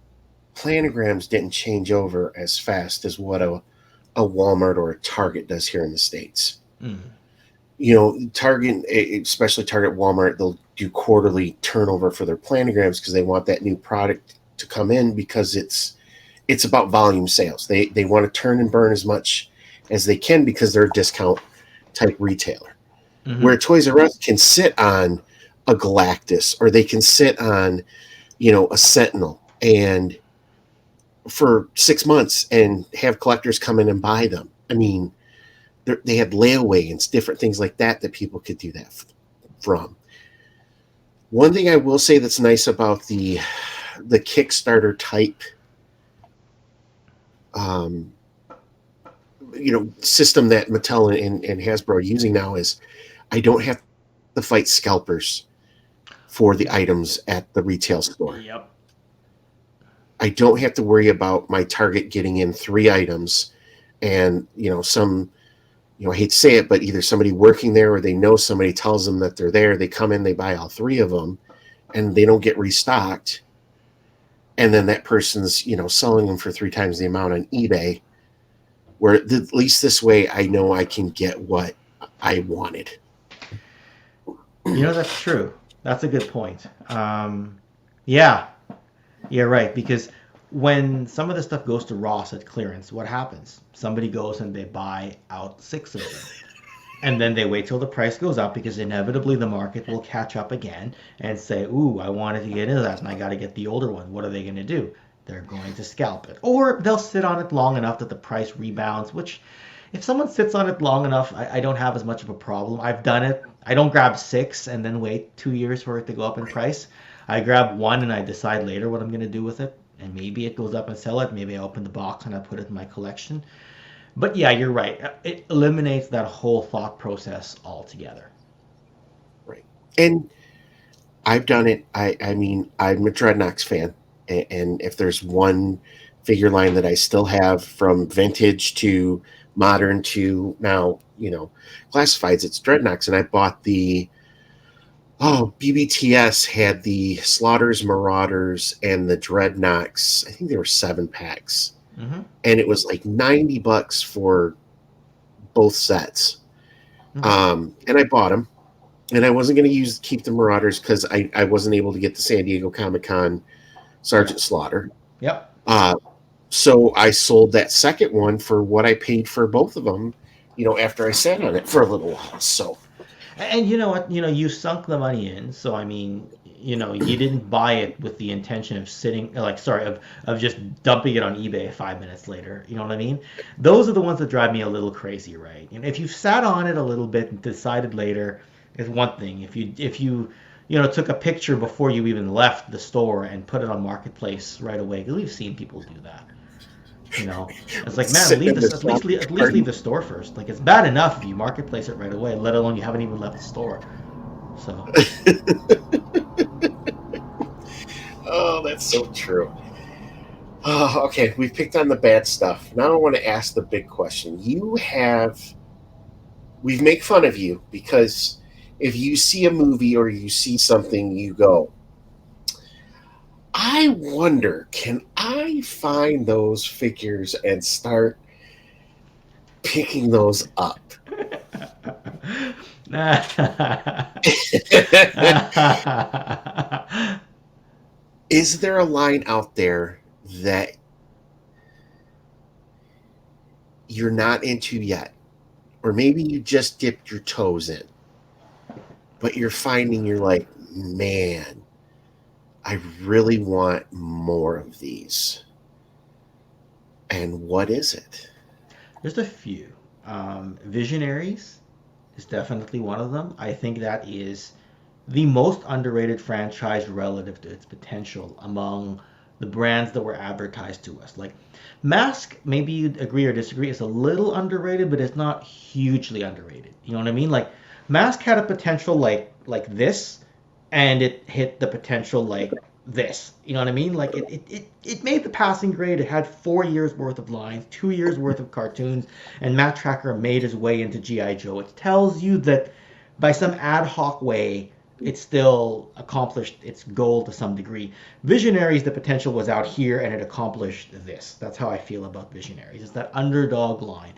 planograms didn't change over as fast as what a Walmart or a Target does here in the States. mm, Target, especially Target, Walmart, they'll do quarterly turnover for their planograms because they want that new product to come in, because it's about volume sales. They want to turn and burn as much as they can because they're a discount type retailer. mm-hmm. Where Toys R Us can sit on a Galactus, or they can sit on, a Sentinel, and for 6 months, and have collectors come in and buy them. I mean, they had layaway and different things like that people could do that from. One thing I will say that's nice about the Kickstarter type, um, system that Mattel and Hasbro are using now, is I don't have to fight scalpers for the Yep. items at the retail store. Yep. I don't have to worry about my Target getting in 3 items, and I hate to say it, but either somebody working there or they know somebody tells them that they're there. They come in, they buy all 3 of them, and they don't get restocked. And then that person's, selling them for 3 times the amount on eBay. Where at least this way, I know I can get what I wanted. That's true. That's a good point. Yeah, yeah, right. Because when some of the stuff goes to Ross at clearance, what happens? Somebody goes and they buy out 6 of them. And then they wait till the price goes up because inevitably the market will catch up again and say, "Ooh, I wanted to get into that and I got to get the older one." What are they going to do? They're going to scalp it. Or they'll sit on it long enough that the price rebounds, which if someone sits on it long enough, I don't have as much of a problem. I've done it. I don't grab 6 and then wait 2 years for it to go up in price. I grab one and I decide later what I'm going to do with it. And maybe it goes up and sell it. Maybe I open the box and I put it in my collection. But yeah, you're right. It eliminates that whole thought process altogether. Right. And I've done it. I mean, I'm a Dreadnoks fan. And if there's one figure line that I still have from vintage to modern to now, classifieds, it's Dreadnoks. And I bought BBTS had the Slaughters, Marauders, and the Dreadnoks. I think they were 7 packs. Mm-hmm. And it was like $90 for both sets. Mm-hmm. And I bought them. and I wasn't going to use keep the Marauders because I wasn't able to get the San Diego Comic Con Sergeant Slaughter. Yep. Uh, so I sold that second one for what I paid for both of them. After I sat on it for a little while. So And you know what? You sunk the money in, so I mean, you didn't buy it with the intention of sitting, like, sorry, of just dumping it on eBay 5 minutes later. You know what I mean? Those are the ones that drive me a little crazy, right? And if you sat on it a little bit and decided later, is one thing. If you took a picture before you even left the store and put it on Marketplace right away, because we've seen people do that. You know, it's like, man, sitting leave in the this shop at least leave garden. the store first. Like, it's bad enough if you marketplace it right away, let alone you haven't even left the store. So, Oh, that's so true. Oh, okay, we've picked on the bad stuff. Now I want to ask the big question. We make fun of you because if you see a movie or you see something, you go, I wonder, can I find those figures and start picking those up? Is there a line out there that you're not into yet? Or maybe you just dipped your toes in, but you're like, man, I really want more of these. And what is it? there's a few. Visionaries is definitely one of them. I think that is the most underrated franchise relative to its potential among the brands that were advertised to us. Like Mask, maybe you'd agree or disagree, is a little underrated, but it's not hugely underrated. You know what I mean? Like Mask had a potential like this, and it hit the potential like this. You know what I mean? Like it made the passing grade. It had 4 years worth of lines, 2 years worth of cartoons, and Matt Tracker made his way into G.I. Joe. It tells you that by some ad hoc way, it still accomplished its goal to some degree. Visionaries, the potential was out here, and it accomplished this. That's how I feel about Visionaries. It's that underdog line.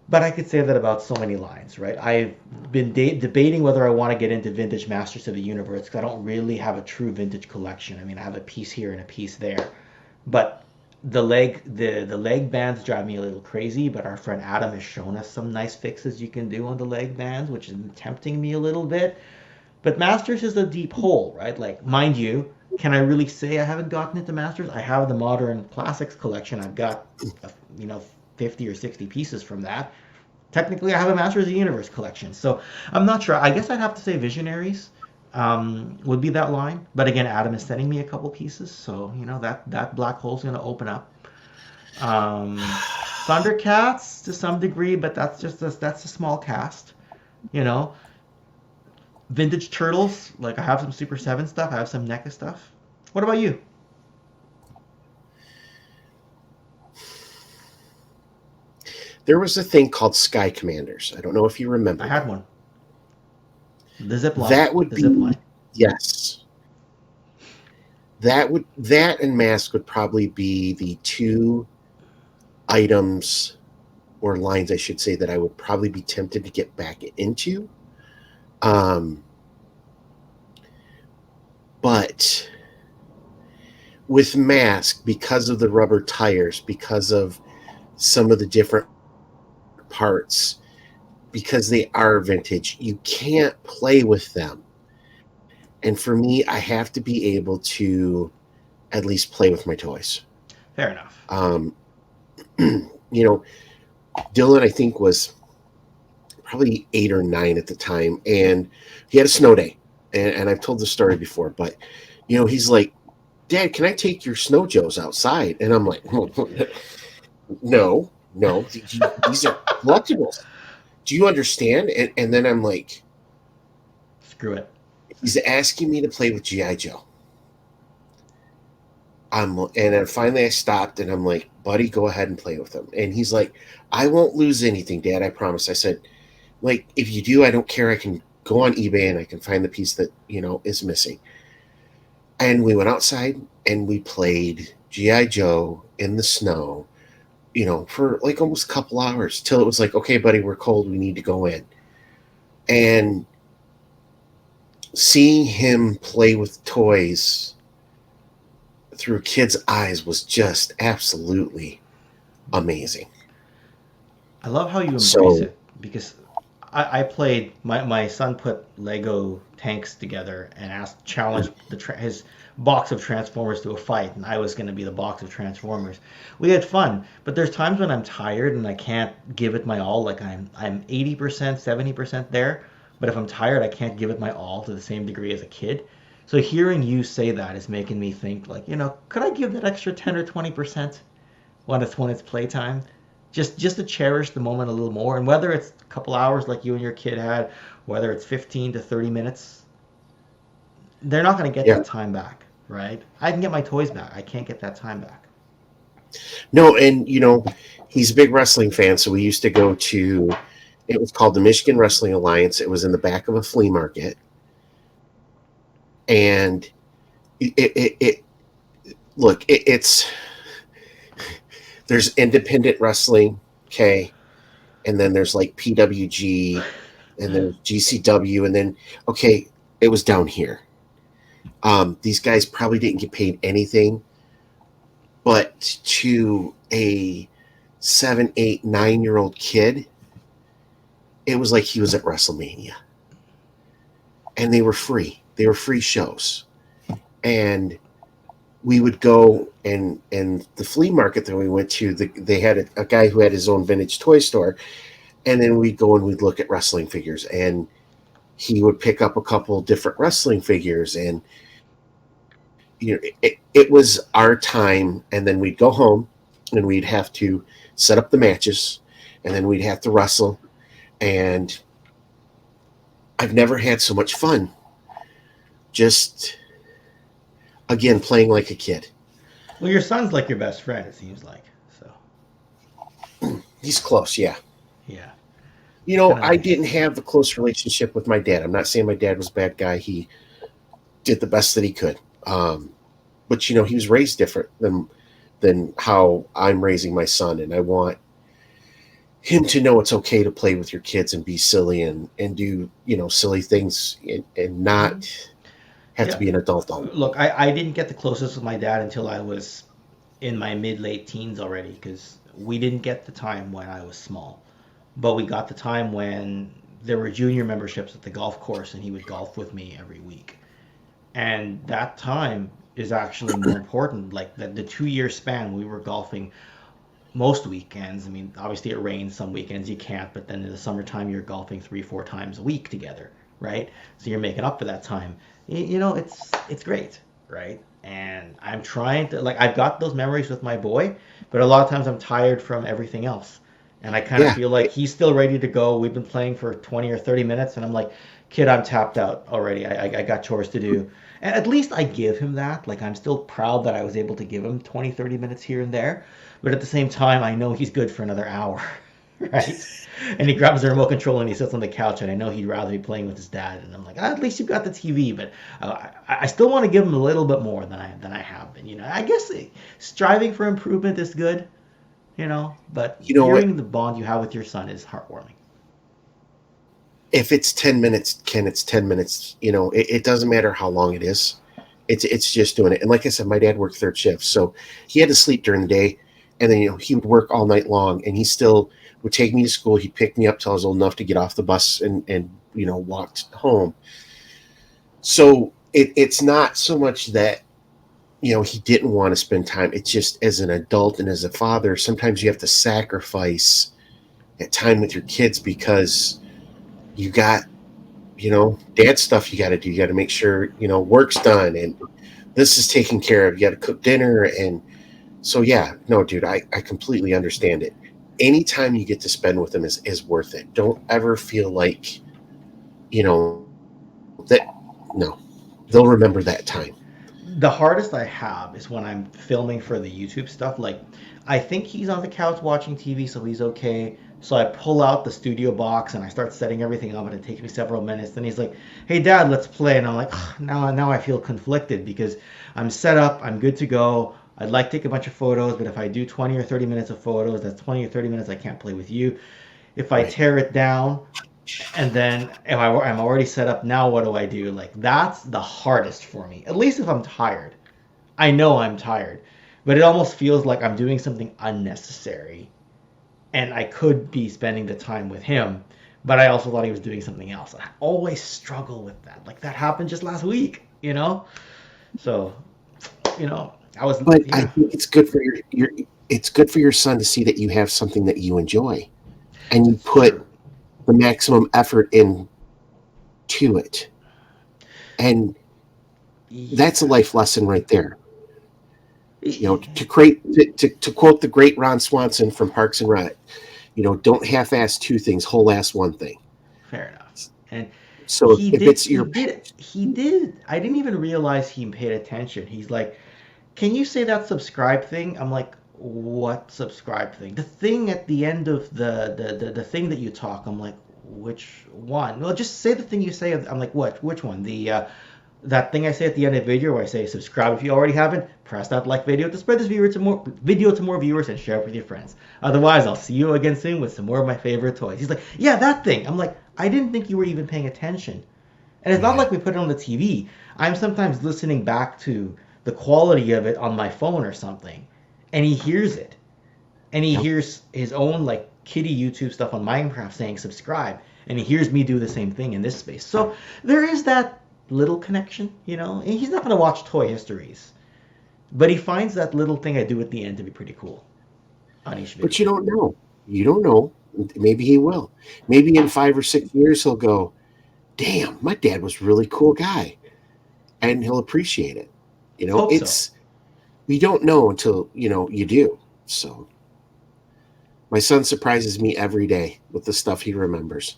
But I could say that about so many lines, right? I've been debating whether I want to get into vintage Masters of the Universe because I don't really have a true vintage collection. I mean, I have a piece here and a piece there, but the leg bands drive me a little crazy. But our friend Adam has shown us some nice fixes you can do on the leg bands, which is tempting me a little bit. But Masters is a deep hole, right? Like, mind you, can I really say I haven't gotten into Masters? I have the modern classics collection. I've got, you know, 50 or 60 pieces from that. Technically, I have a Masters of the Universe collection. So I'm not sure. I guess I'd have to say Visionaries would be that line. But again, Adam is sending me a couple pieces. So, that black hole's going to open up. Thundercats to some degree, but that's a small cast. You know, Vintage Turtles. Like, I have some Super 7 stuff. I have some NECA stuff. What about you? There was a thing called Sky Commanders. I don't know if you I remember had them. one. The zip line. That would The zip be line. yes. That and Mask would probably be the two items or lines I should say that I would probably be tempted to get back into. Um, but with Mask, because of the rubber tires, because of some of the different parts, because they are vintage, you can't play with them. And for me, I have to be able to at least play with my toys. Fair enough. Um, you know, Dylan, I think, was probably 8 or 9 at the time, and he had a snow day. And I've told the story before, but he's like, "Dad, can I take your snow joes outside?" And I'm like, "No, no, these are collectibles. Do you understand?" And then I'm like, Screw it. "He's asking me to play with GI Joe." And then finally I stopped and I'm like, "Buddy, go ahead and play with them." And he's like, "I won't lose anything, Dad. I promise." I said, "Like, if you do, I don't care. I can go on eBay and I can find the piece that is missing." And we went outside and we played GI Joe in the snow, for like almost a couple hours till it was like, "Okay, buddy, we're cold. We need to go in." And seeing him play with toys through kids' eyes was just absolutely amazing. I love how you embrace So, it because I played. My son put Lego tanks together and asked challenged his box of Transformers to a fight, and I was going to be the box of Transformers. We had fun, but there's times when I'm tired and I can't give it my all. Like I'm 80%, 70% there, but if I'm tired, I can't give it my all to the same degree as a kid. So hearing you say that is making me think like, could I give that extra 10 or 20% when it's playtime? Just to cherish the moment a little more, and whether it's a couple hours like you and your kid had, whether it's 15 to 30 minutes, they're not going to get yeah. that time back, right? I can get my toys back, I can't get that time back. No, and he's a big wrestling fan, so we used to go to, it was called the Michigan Wrestling Alliance. It was in the back of a flea market, and it look, it's there's independent wrestling, okay, and then there's like PWG, and there's GCW, and then okay, it was down here. These guys probably didn't get paid anything, but to a 7, 8, 9 year old kid, it was like he was at WrestleMania, and they were free. They were free shows, and we would go and the flea market that we went to. They had a guy who had his own vintage toy store, and then we'd go and we'd look at wrestling figures, and he would pick up a couple different wrestling figures, and it was our time. And then we'd go home, and we'd have to set up the matches, and then we'd have to wrestle. And I've never had so much fun just again playing like a kid. Well, your son's like your best friend, it seems like. So He's close, yeah. yeah, it's kind of I nice. didn't have a close relationship with my dad. I'm not saying my dad was a bad guy. He did the best that he could. But he was raised different than how I'm raising my son, and I want him to know it's okay to play with your kids and be silly and do silly things, and Mhm. not have to Yeah, be an adult all the look, I didn't get the closest with my dad until I was in my mid late teens already because we didn't get the time when I was small. But we got the time when there were junior memberships at the golf course and he would golf with me every week. And that time is actually more important. Like the 2 year span, we were golfing most weekends. I mean, obviously it rains some weekends, you can't, but then in the summertime, you're golfing 3, 4 times a week together, right? So you're making up for that time. It's great, right? And I'm trying to like I've got those memories with my boy, but a lot of times I'm tired from everything else. And I kind of yeah. feel like he's still ready to go. We've been playing for 20 or 30 minutes, and I'm like, kid, I'm tapped out already. I got chores to do. And at least I give him that. Like, I'm still proud that I was able to give him 20, 30 minutes here and there. But at the same time, I know he's good for another hour, right? And he grabs the remote control and he sits on the couch, and I know he'd rather be playing with his dad. And I'm like, at least you've got the TV, but I still want to give him a little bit more than I have been. I guess striving for improvement is good, but You know what? hearing the bond you have with your son is heartwarming. If it's 10 minutes, Ken, it's 10 minutes. It doesn't matter how long it is. It's just doing it. And like I said, my dad worked third shift, so he had to sleep during the day, and then he would work all night long, and he still would take me to school. He'd pick me up till I was old enough to get off the bus and walked home. So it's not so much that he didn't want to spend time. It's just as an adult and as a father, sometimes you have to sacrifice that time with your kids because you got dad stuff you got to do. You got to make sure work's done, and this is taken care of. You got to cook dinner. And so, yeah, no, dude, I completely understand it. Anytime you get to spend with them is worth it. Don't ever feel like that. No, they'll remember that time. The hardest I have is when I'm filming for the YouTube stuff. Like, I think he's on the couch watching TV, so he's okay. So I pull out the studio box and I start setting everything up, and it takes me several minutes. Then he's like, "Hey, Dad, let's play." And I'm like, now I feel conflicted because I'm set up, I'm good to go. I'd like to take a bunch of photos, but if I do 20 or 30 minutes of photos, that's 20 or 30 minutes I can't play with you. If I Right. tear it down, And then I'm already set up now. What do I do? Like that's the hardest for me. At least if I'm tired, I know I'm tired, but it almost feels like I'm doing something unnecessary, and I could be spending the time with him. But I also thought he was doing something else. I always struggle with that. Like that happened just last week, you know. So I was But I yeah, think it's good for your it's good for your son to see that you have something that you enjoy and you it's put true. the maximum effort into it. And that's a Yeah. life lesson right there. To quote the great Ron Swanson from Parks and Rec, don't half-ass two things, whole-ass one thing. Fair enough. And So if it's he your did, he did. I didn't even realize he paid attention. He's like, "Can you say that subscribe thing?" I'm like, "What subscribe thing?" The thing at the end of the thing that you talk. I'm like, "Which one?" Well, just say the thing you say. I'm like, "What? Which one?" The that thing I say at the end of the video where I say subscribe if you already haven't, press that like video to spread this video to more viewers and share it with your friends. Otherwise, I'll see you again soon with some more of my favorite toys. He's like, yeah, that thing. I'm like, I didn't think you were even paying attention. And it's not yeah, like we put it on the TV. I'm sometimes listening back to the quality of it on my phone or something, and he hears it, and he yep. hears his own like kitty YouTube stuff on Minecraft saying subscribe, and he hears me do the same thing in this space. So there is that little connection, And he's not going to watch Toy Histories, but he finds that little thing I do at the end to be pretty cool on each But you video. don't know. You don't know. Maybe he will. Maybe in 5 or 6 years he'll go, "Damn, my dad was a really cool guy," and he'll appreciate it. Hope so. It's we don't know until you do. So my son surprises me every day with the stuff he remembers.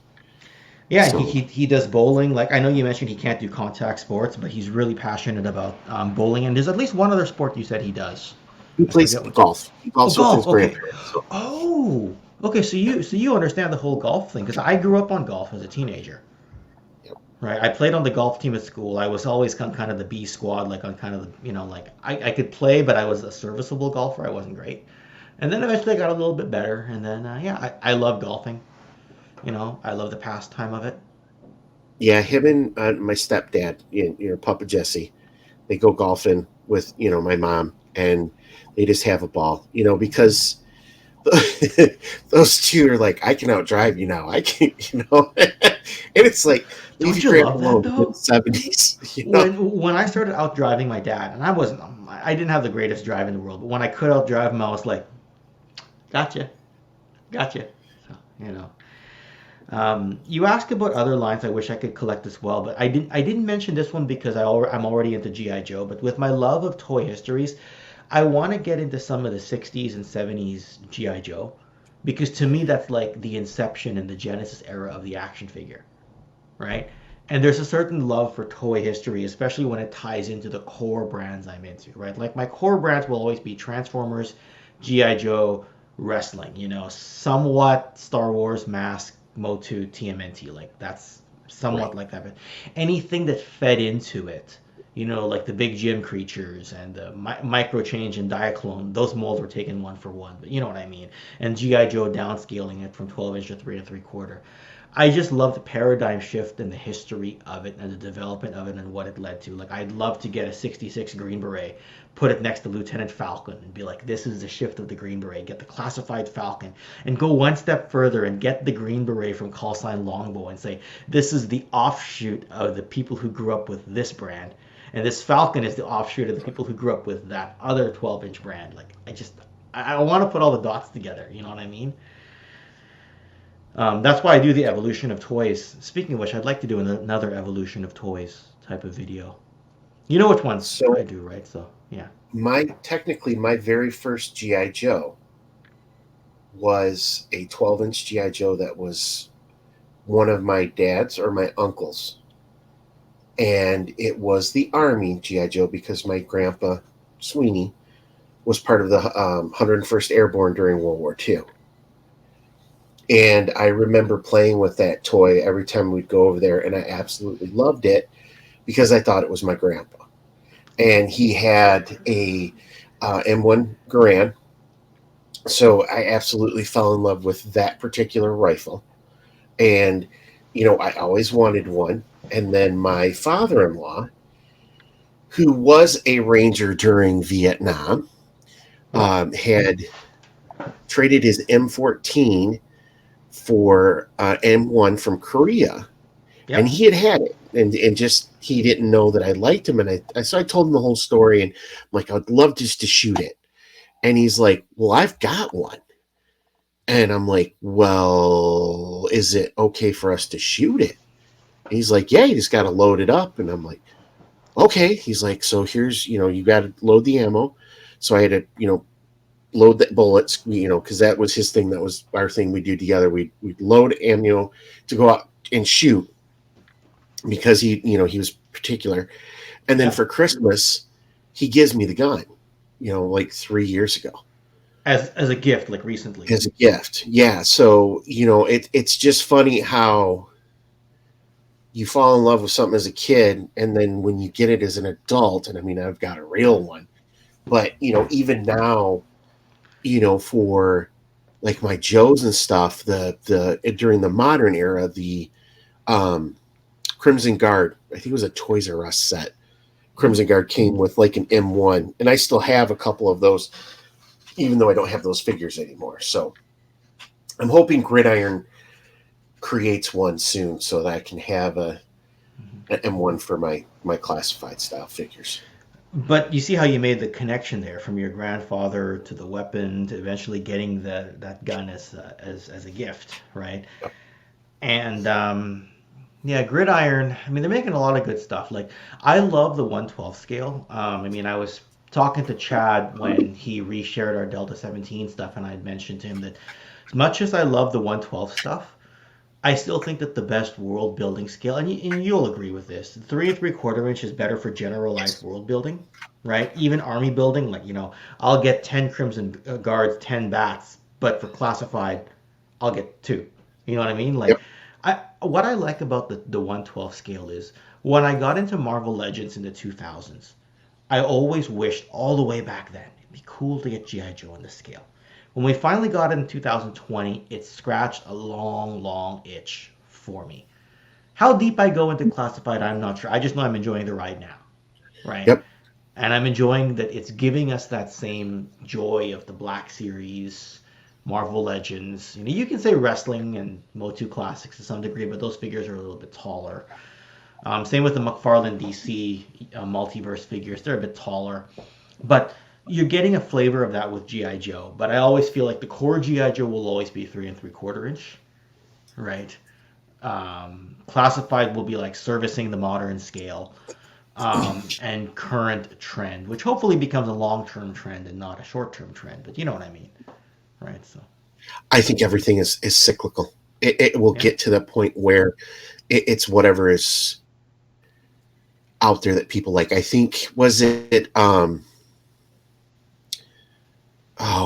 Yeah, and So he does bowling. Like I know you mentioned he can't do contact sports, but he's really passionate about bowling. And there's at least one other sport you said he does. he I plays forget which. golf. He Oh, golfs with golf. his Okay. grandparents. So Oh, okay. So you understand the whole golf thing because I grew up on golf as a teenager. yep. Right, I played on the golf team at school. I was always on kind of the B squad, like on kind of the, like I could play, but I was a serviceable golfer. I wasn't great. And then eventually I got a little bit better. And then, yeah, I love golfing. I love the pastime of it. Yeah, him and my stepdad, Papa Jesse, they go golfing with my mom, and they just have a ball. Because those two are like, I can outdrive you now. I can, and it's like, leave Don't your you grandpa love that alone. He's in the though? 70s. When I started out driving my dad, and I didn't have the greatest drive in the world, but when I could outdrive him, I was like, gotcha, gotcha. So, you asked about other lines I wish I could collect as well, but I didn't mention this one because I'm already into GI Joe. But with my love of toy histories, I want to get into some of the '60s and '70s GI Joe because to me that's like the inception and the genesis era of the action figure, right? And there's a certain love for toy history, especially when it ties into the core brands I'm into, right? Like my core brands will always be Transformers, GI Joe, wrestling, somewhat Star Wars, Mask, Motu, TMNT, like that's somewhat Right. like that. But anything that fed into it, like the big gym creatures and the micro change and Diaclone, those molds were taken one for one, but you know what I mean. And GI Joe downscaling it from 12 inch to 3 and 3/4. I just love the paradigm shift and the history of it and the development of it and what it led to. Like, I'd love to get a '66 Green Beret, put it next to Lieutenant Falcon, and be like, this is the shift of the Green Beret. Get the classified Falcon, and go one step further and get the Green Beret from Call Sign Longbow and say, this is the offshoot of the people who grew up with this brand. And this Falcon is the offshoot of the people who grew up with that other 12-inch brand. Like, I want to put all the dots together. You know what I mean? That's why I do the evolution of toys. Speaking of which, I'd like to do another evolution of toys type of video. You know which ones I So do, right? So yeah. my very first GI Joe was a 12-inch GI Joe that was one of my dad's or my uncle's, and it was the Army GI Joe because my grandpa Sweeney was part of the 101st Airborne during World War II. And I remember playing with that toy every time we'd go over there, and I absolutely loved it because I thought it was my grandpa. And he had a M1 Garand, so I absolutely fell in love with that particular rifle. And I always wanted one. And then my father in law, who was a ranger during Vietnam, had traded his M14 for M1 from Korea, and Yep. he had it, and just he didn't know that I liked him, and so I told him the whole story, and I'm like, I'd love just to shoot it, and he's like, well, I've got one, and I'm like, well, is it okay for us to shoot it? And he's like, yeah, you just got to load it up, and I'm like, okay. He's like, so here's, you got to load the ammo, so I had to, load the bullets, because that was his thing. That was our thing we do together. We'd load ammo to go out and shoot because he was particular. And then Yep. for Christmas, he gives me the gun, like 3 years ago As a gift, like recently. as a gift. Yeah. So, it's just funny how you fall in love with something as a kid. And then when you get it as an adult, and I mean, I've got a real one, but, even now, for like my Joes and stuff, the during the modern era, the um, Crimson Guard, I think it was a Toys R Us set. Hmm. Crimson Guard came with like an M1, and I still have a couple of those, even though I don't have those figures anymore. So I'm hoping Gridiron creates one soon so that I can have an M1 for my classified style figures. But you see how you made the connection there from your grandfather to the weapon to eventually getting that gun as a gift, right? And yeah, Gridiron. I mean, they're making a lot of good stuff. Like I love the 112 scale. I mean, I was talking to Chad when he reshared our Delta 17 stuff, and I had mentioned to him that as much as I love the 112 stuff, I still think that the best world building scale, and you'll agree with this, 3 3/4 inch is better for generalized world building, right? Even army building, like, I'll get 10 Crimson Guards, 10 Bats, but for classified, I'll get two. You know what I mean? Like, Yep. what I like about the 112 scale is when I got into Marvel Legends in the 2000s, I always wished all the way back then it'd be cool to get G.I. Joe on the scale. When we finally got it in 2020, it scratched a long, long itch for me. How deep I go into classified, I'm not sure. I just know I'm enjoying the ride now, right? Yep. And I'm enjoying that it's giving us that same joy of the Black Series, Marvel Legends. You can say wrestling and Motu Classics to some degree, but those figures are a little bit taller. Same with the McFarlane DC multiverse figures; they're a bit taller, but you're getting a flavor of that with GI Joe. But I always feel like the core GI Joe will always be 3 3/4 inch, right? Classified will be like servicing the modern scale and current trend, which hopefully becomes a long-term trend and not a short-term trend. But you know what I mean, right? So I think everything is cyclical. It will yeah, get to the point where it's whatever is out there that people like. I think was it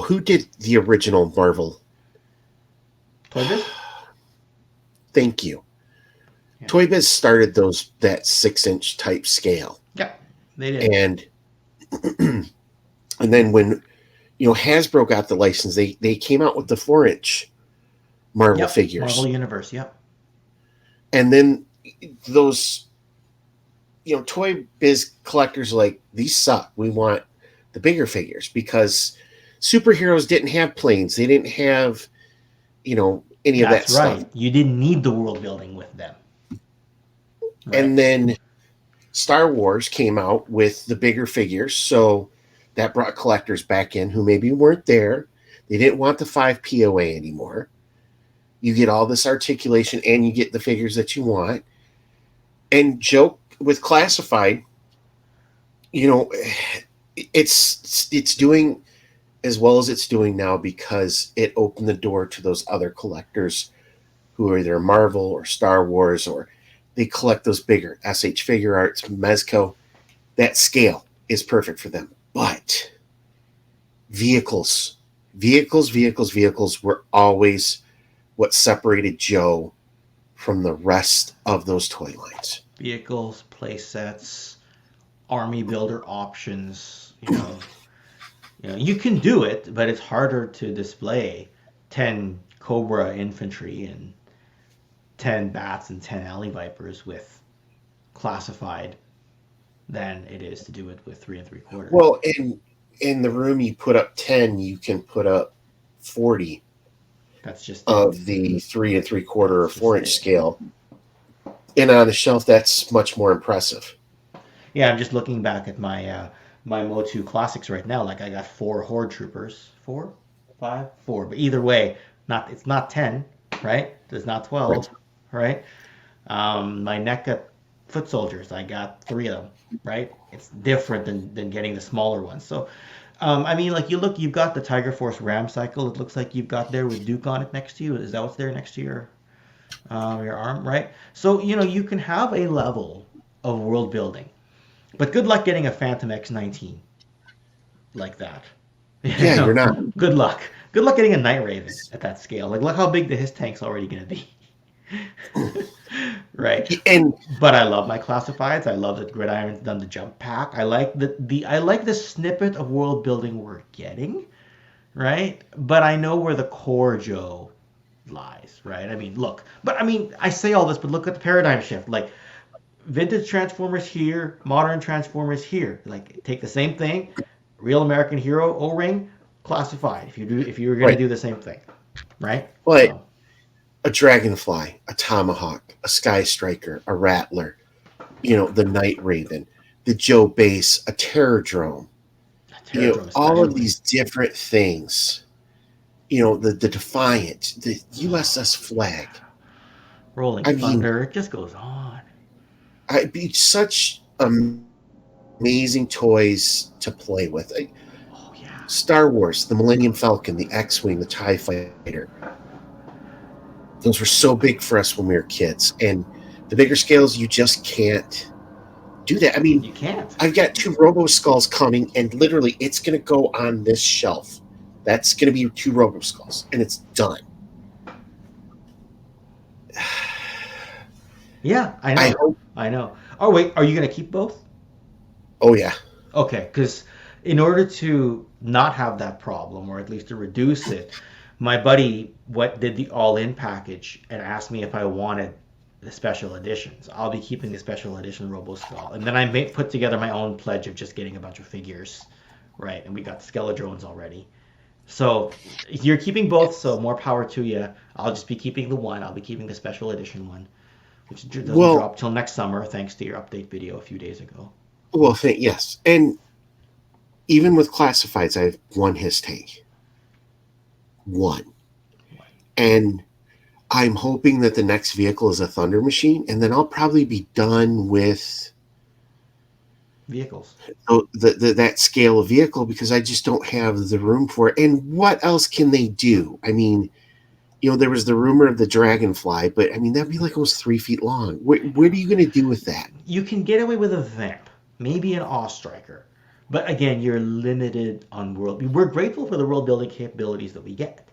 who did the original Marvel? Toy Biz, Thank you. yeah, Toy Biz started that 6 inch type scale, yeah, they did. and and then when Hasbro got the license, they came out with the 4 inch Marvel Yep, Marvel figures, Universe. Yep. and then those Toy Biz collectors are like, these suck. We want the bigger figures because superheroes didn't have planes. They didn't have any of that That's stuff. right. You didn't need the world building with them, right? And then Star Wars came out with the bigger figures, so that brought collectors back in who maybe weren't there. They didn't want the 5 POA anymore. You get all this articulation and you get the figures that you want. And joke with classified, you know, it's doing as well as it's doing now because it opened the door to those other collectors who are either Marvel or Star Wars or they collect those bigger SH Figure Arts, Mezco. That scale is perfect for them. But vehicles, vehicles were always what separated Joe from the rest of those toy lines. Vehicles, play sets, army builder options. You can do it, but it's harder to display 10 Cobra infantry and 10 bats and 10 alley vipers with classified than it is to do it with 3 3/4. Well, in the room you put up 10, you can put up 40 That's just it. of the 3 3/4 or That's just 4 inch it. scale. And on a shelf, that's much more impressive. Yeah, I'm just looking back at my Motu classics right now. Like I got 4 Horde troopers, 4, 5, 4. But either way, not it's not 10, right? It's not Right. 12, right? My NECA foot soldiers, I got 3 of them, right? It's different than getting the smaller ones. So, I mean, like you've got the Tiger Force Ram cycle. It looks like you've got there with Duke on it next to you. Is that what's there next to your arm, right? So you can have a level of world building, but good luck getting a Phantom X19 like that. You Yeah, you're know, not. good luck. Good luck getting a Night Raven at that scale. Like, look how big his tank's already gonna be. Right. And But I love my classifieds. I love that Gridiron's done the jump pack. I like the snippet of world building we're getting, right? But I know where the core Joe lies, right? I mean, look. But I mean, I say all this, but look at the paradigm shift. Like vintage Transformers here, modern Transformers here. Like take the same thing, real American Hero O-ring, classified. If you were gonna right, do the same thing, right? but So a dragonfly, a tomahawk, a sky striker, a rattler, the night raven, the Joe base, a terror drone, Terradrome all of especially. these different things, the defiant, the Oh, USS flag. Rolling I mean, Thunder. It just goes on. I'd be such amazing toys to play with. Oh yeah. Star Wars, the Millennium Falcon, the X-wing, the TIE fighter. Those were so big for us when we were kids, and the bigger scales, you just can't do that. I mean, You can't. I've got 2 Robo Skulls coming, and literally, it's going to go on this shelf. That's going to be 2 Robo Skulls, and it's done. Yeah, I I know. hope. I know. Oh wait, are you gonna keep both? Oh yeah. Okay, because in order to not have that problem, or at least to reduce it, my buddy what did the all-in package and asked me if I wanted the special editions. I'll be keeping the special edition Robo Skull, and then put together my own pledge of just getting a bunch of figures, right? And we got Skeledrones already. So you're keeping both, so more power to you. I'll just be keeping the one. I'll be keeping the special edition one, which doesn't Well, drop till next summer, thanks to your update video a few days ago. yes, and even with classifieds, I have one his tank, one, and I'm hoping that the next vehicle is a Thunder Machine, and then I'll probably be done with Vehicles. that scale of vehicle because I just don't have the room for it. And what else can they do? I mean, there was the rumor of the Dragonfly, but I mean that'd be like almost 3 feet long. What are you going to do with that? You can get away with a vamp, maybe an awe striker, but again, you're limited on world. We're grateful for the world building capabilities that we get,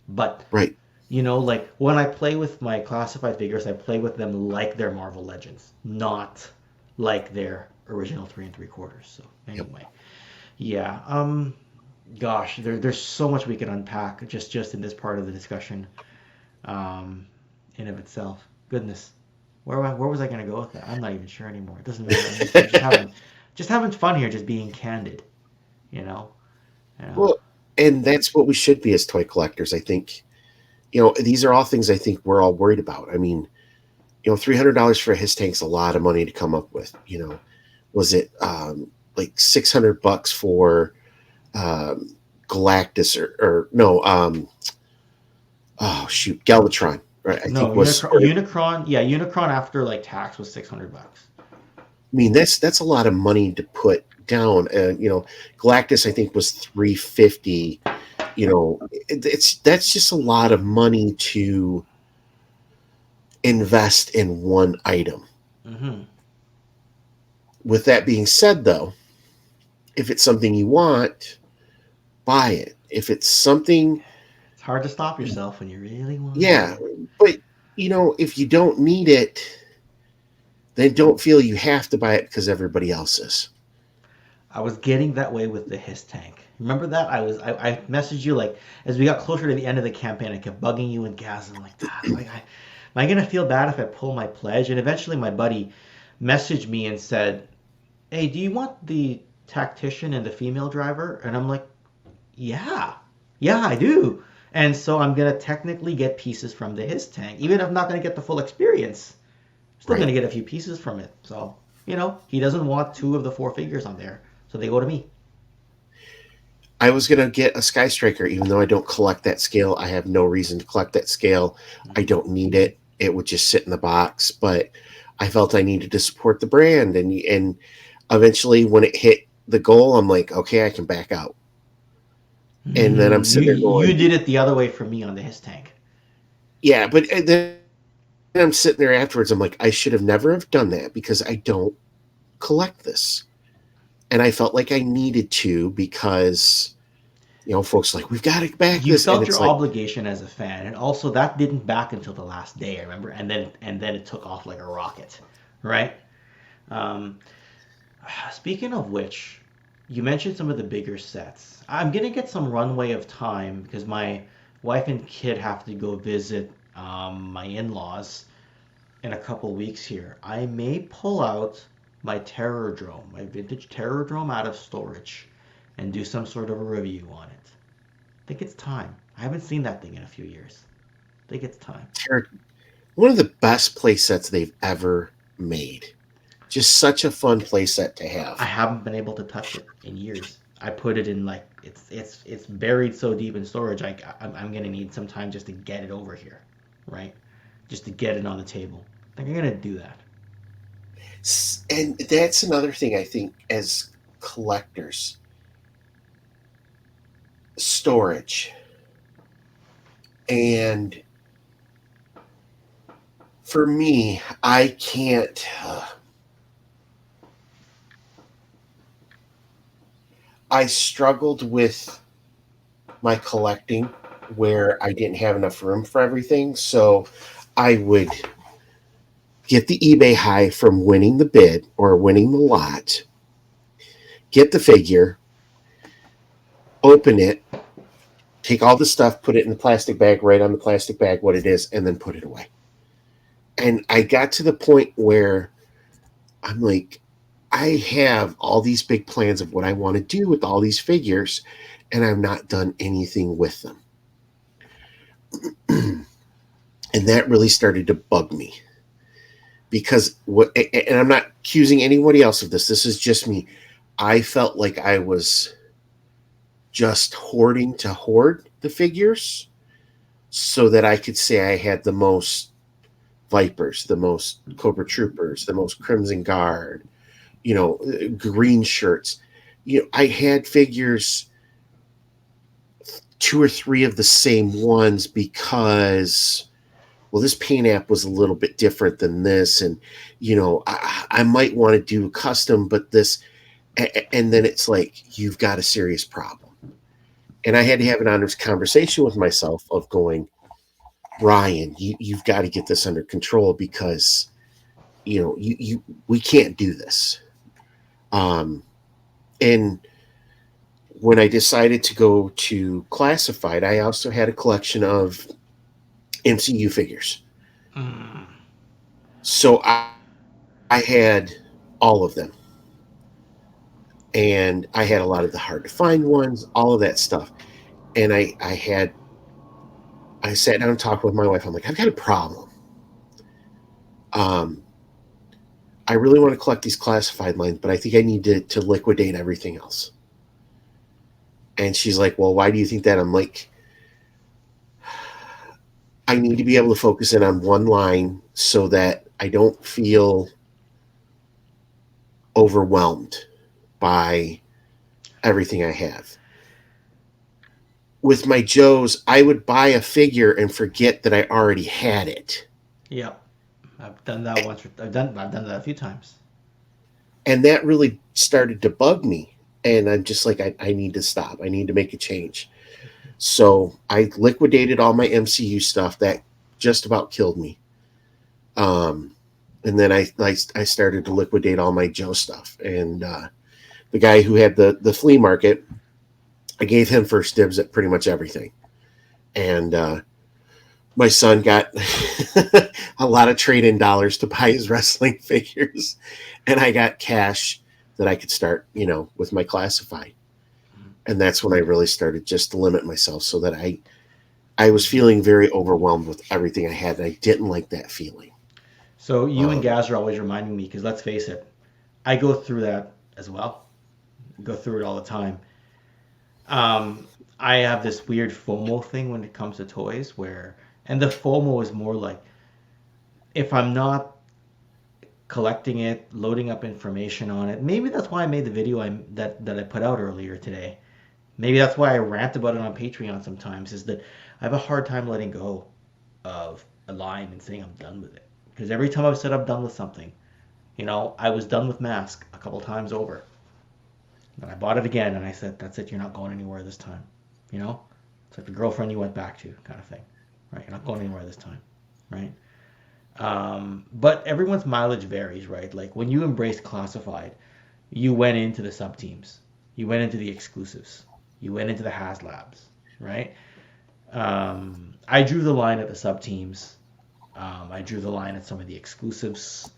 but Right. like when I play with my classified figures, I play with them like they're Marvel Legends, not like their original 3 3/4. So Yep. anyway, yeah. Gosh, there's so much we can unpack just in this part of the discussion, um, in of itself. Goodness, where was I gonna go with that? I'm not even sure anymore. It doesn't matter. I'm just having fun here, just being candid. You know, you know. Well, and that's what we should be as toy collectors. I think these are all things I think we're all worried about. I mean, $300 for a his tank's a lot of money to come up with. Was it like $600 for um, Galactus or no? Oh shoot, Galvatron. Right, I No, think was. Unicron. Yeah, Unicron after like tax was $600. I mean, that's a lot of money to put down. Galactus I think was 350. That's just a lot of money to invest in one item. Mm-hmm. With that being said, though, if it's something you want, buy it. If it's something, It's hard to stop yourself when you really want yeah, it. but if you don't need it, then don't feel you have to buy it because everybody else is. I was getting that way with the Hiss tank. Remember that? I messaged you like as we got closer to the end of the campaign. I kept bugging you and Gaz. I'm like, God, Am I gonna feel bad if I pull my pledge? And eventually, my buddy messaged me and said, "Hey, do you want the tactician and the female driver?" And I'm like, "Yeah, yeah, I do." And so I'm gonna technically get pieces from the his tank, even if I'm not gonna get the full experience. Still gonna Right. get a few pieces from it. So he doesn't want two of the four figures on there, so they go to me. I was gonna get a Sky Striker, even though I don't collect that scale. I have no reason to collect that scale. I Mhm. don't need it. It would just sit in the box. But I felt I needed to support the brand, and eventually, when it hit the goal, I'm like, okay, I can back out. And then I'm You sitting there you going, did it the other way for me on the his tank. yeah. But then I'm sitting there afterwards. I'm like, I should have never have done that because I don't collect this, and I felt like I needed to because folks are like, we've got to back You this, and felt your it's like, obligation as a fan, and also that didn't back until the last day, I remember, and then it took off like a rocket, right? Um, Speaking of which, you mentioned some of the bigger sets. I'm gonna get some runway of time because my wife and kid have to go visit my in-laws in a couple weeks here. I may pull out my Terror Drome, my vintage Terror Drome out of storage, and do some sort of a review on it. I think it's time. I haven't seen that thing in a few years. I think it's time. one of the best play sets they've ever made. Just such a fun play set to I have. haven't been able to touch it in years. I put it in like it's buried so deep in storage. I'm gonna need some time just to get it over here, right? Just to get it on the table. I think I'm gonna do that. And that's another thing I think as collectors, storage. And for me, I can't. I struggled with my collecting where I didn't have enough room for everything. So I would get the eBay high from winning the bid or winning the lot, get the figure, open it, take all the stuff, put it in the plastic bag, write on the plastic bag what it is, and then put it away. And I got to the point where I'm like, I have all these big plans of what I want to do with all these figures, and I've not done anything with them. And that really started to bug me because and I'm not accusing anybody else of this. This is just me. I felt like I was just hoarding to hoard the figures so that I could say I had the most Vipers, the most Cobra Troopers, the most Crimson Guard, green shirts. I had figures, two or three of the same ones because, well, this paint app was a little bit different than this. And, I might want to do a custom, but this, and then it's like, you've got a serious problem. And I had to have an honest conversation with myself of going, Ryan, you've got to get this under control because we can't do this. Um, and when I decided to go to classified, I also had a collection of MCU figures. Mm. So I had all of them, and I had a lot of the hard to find ones, all of that stuff. And I sat down and talked with my wife. I'm like, I've got a problem. Um, I really want to collect these classified lines, but I think I need to liquidate everything else. And she's like, well, why do you think that? I'm like, I need to be able to focus in on one line so that I don't feel overwhelmed by everything I have. With my Joes, I would buy a figure and forget that I already had it. Yep. I've done that once. I've done that a few times. And that really started to bug me. And I'm just like, I need to stop. I need to make a change. So I liquidated all my MCU stuff. That just about killed me. Um, and then I started to liquidate all my Joe stuff. And the guy who had the flea market, I gave him first dibs at pretty much everything. And my son got a lot of trade-in dollars to buy his wrestling figures, and I got cash that I could start, with my classified. And that's when I really started just to limit myself, so that I was feeling very overwhelmed with everything I had, and I didn't like that feeling. So you and Um, Gaz are always reminding me because let's face it, I go through that as well. Go through it all the time. Um, I have this weird FOMO thing when it comes to toys where, and the FOMO is more like if I'm not collecting it, loading up information on it. Maybe that's why I made the video that I put out earlier today. Maybe that's why I rant about it on Patreon sometimes. Is that I have a hard time letting go of a line and saying I'm done with it. Because every time I've said I'm done with something, I was done with Mask a couple times over. And I bought it again and I said, that's it, you're not going anywhere this time. You know? It's like the girlfriend you went back to kind of thing. Right? You're not going anywhere this time. Right? But everyone's mileage varies, right? Like when you embraced classified, you went into the sub teams, you went into the exclusives, you went into the HasLabs, right? I drew the line at the sub teams. I drew the line at some of the exclusives.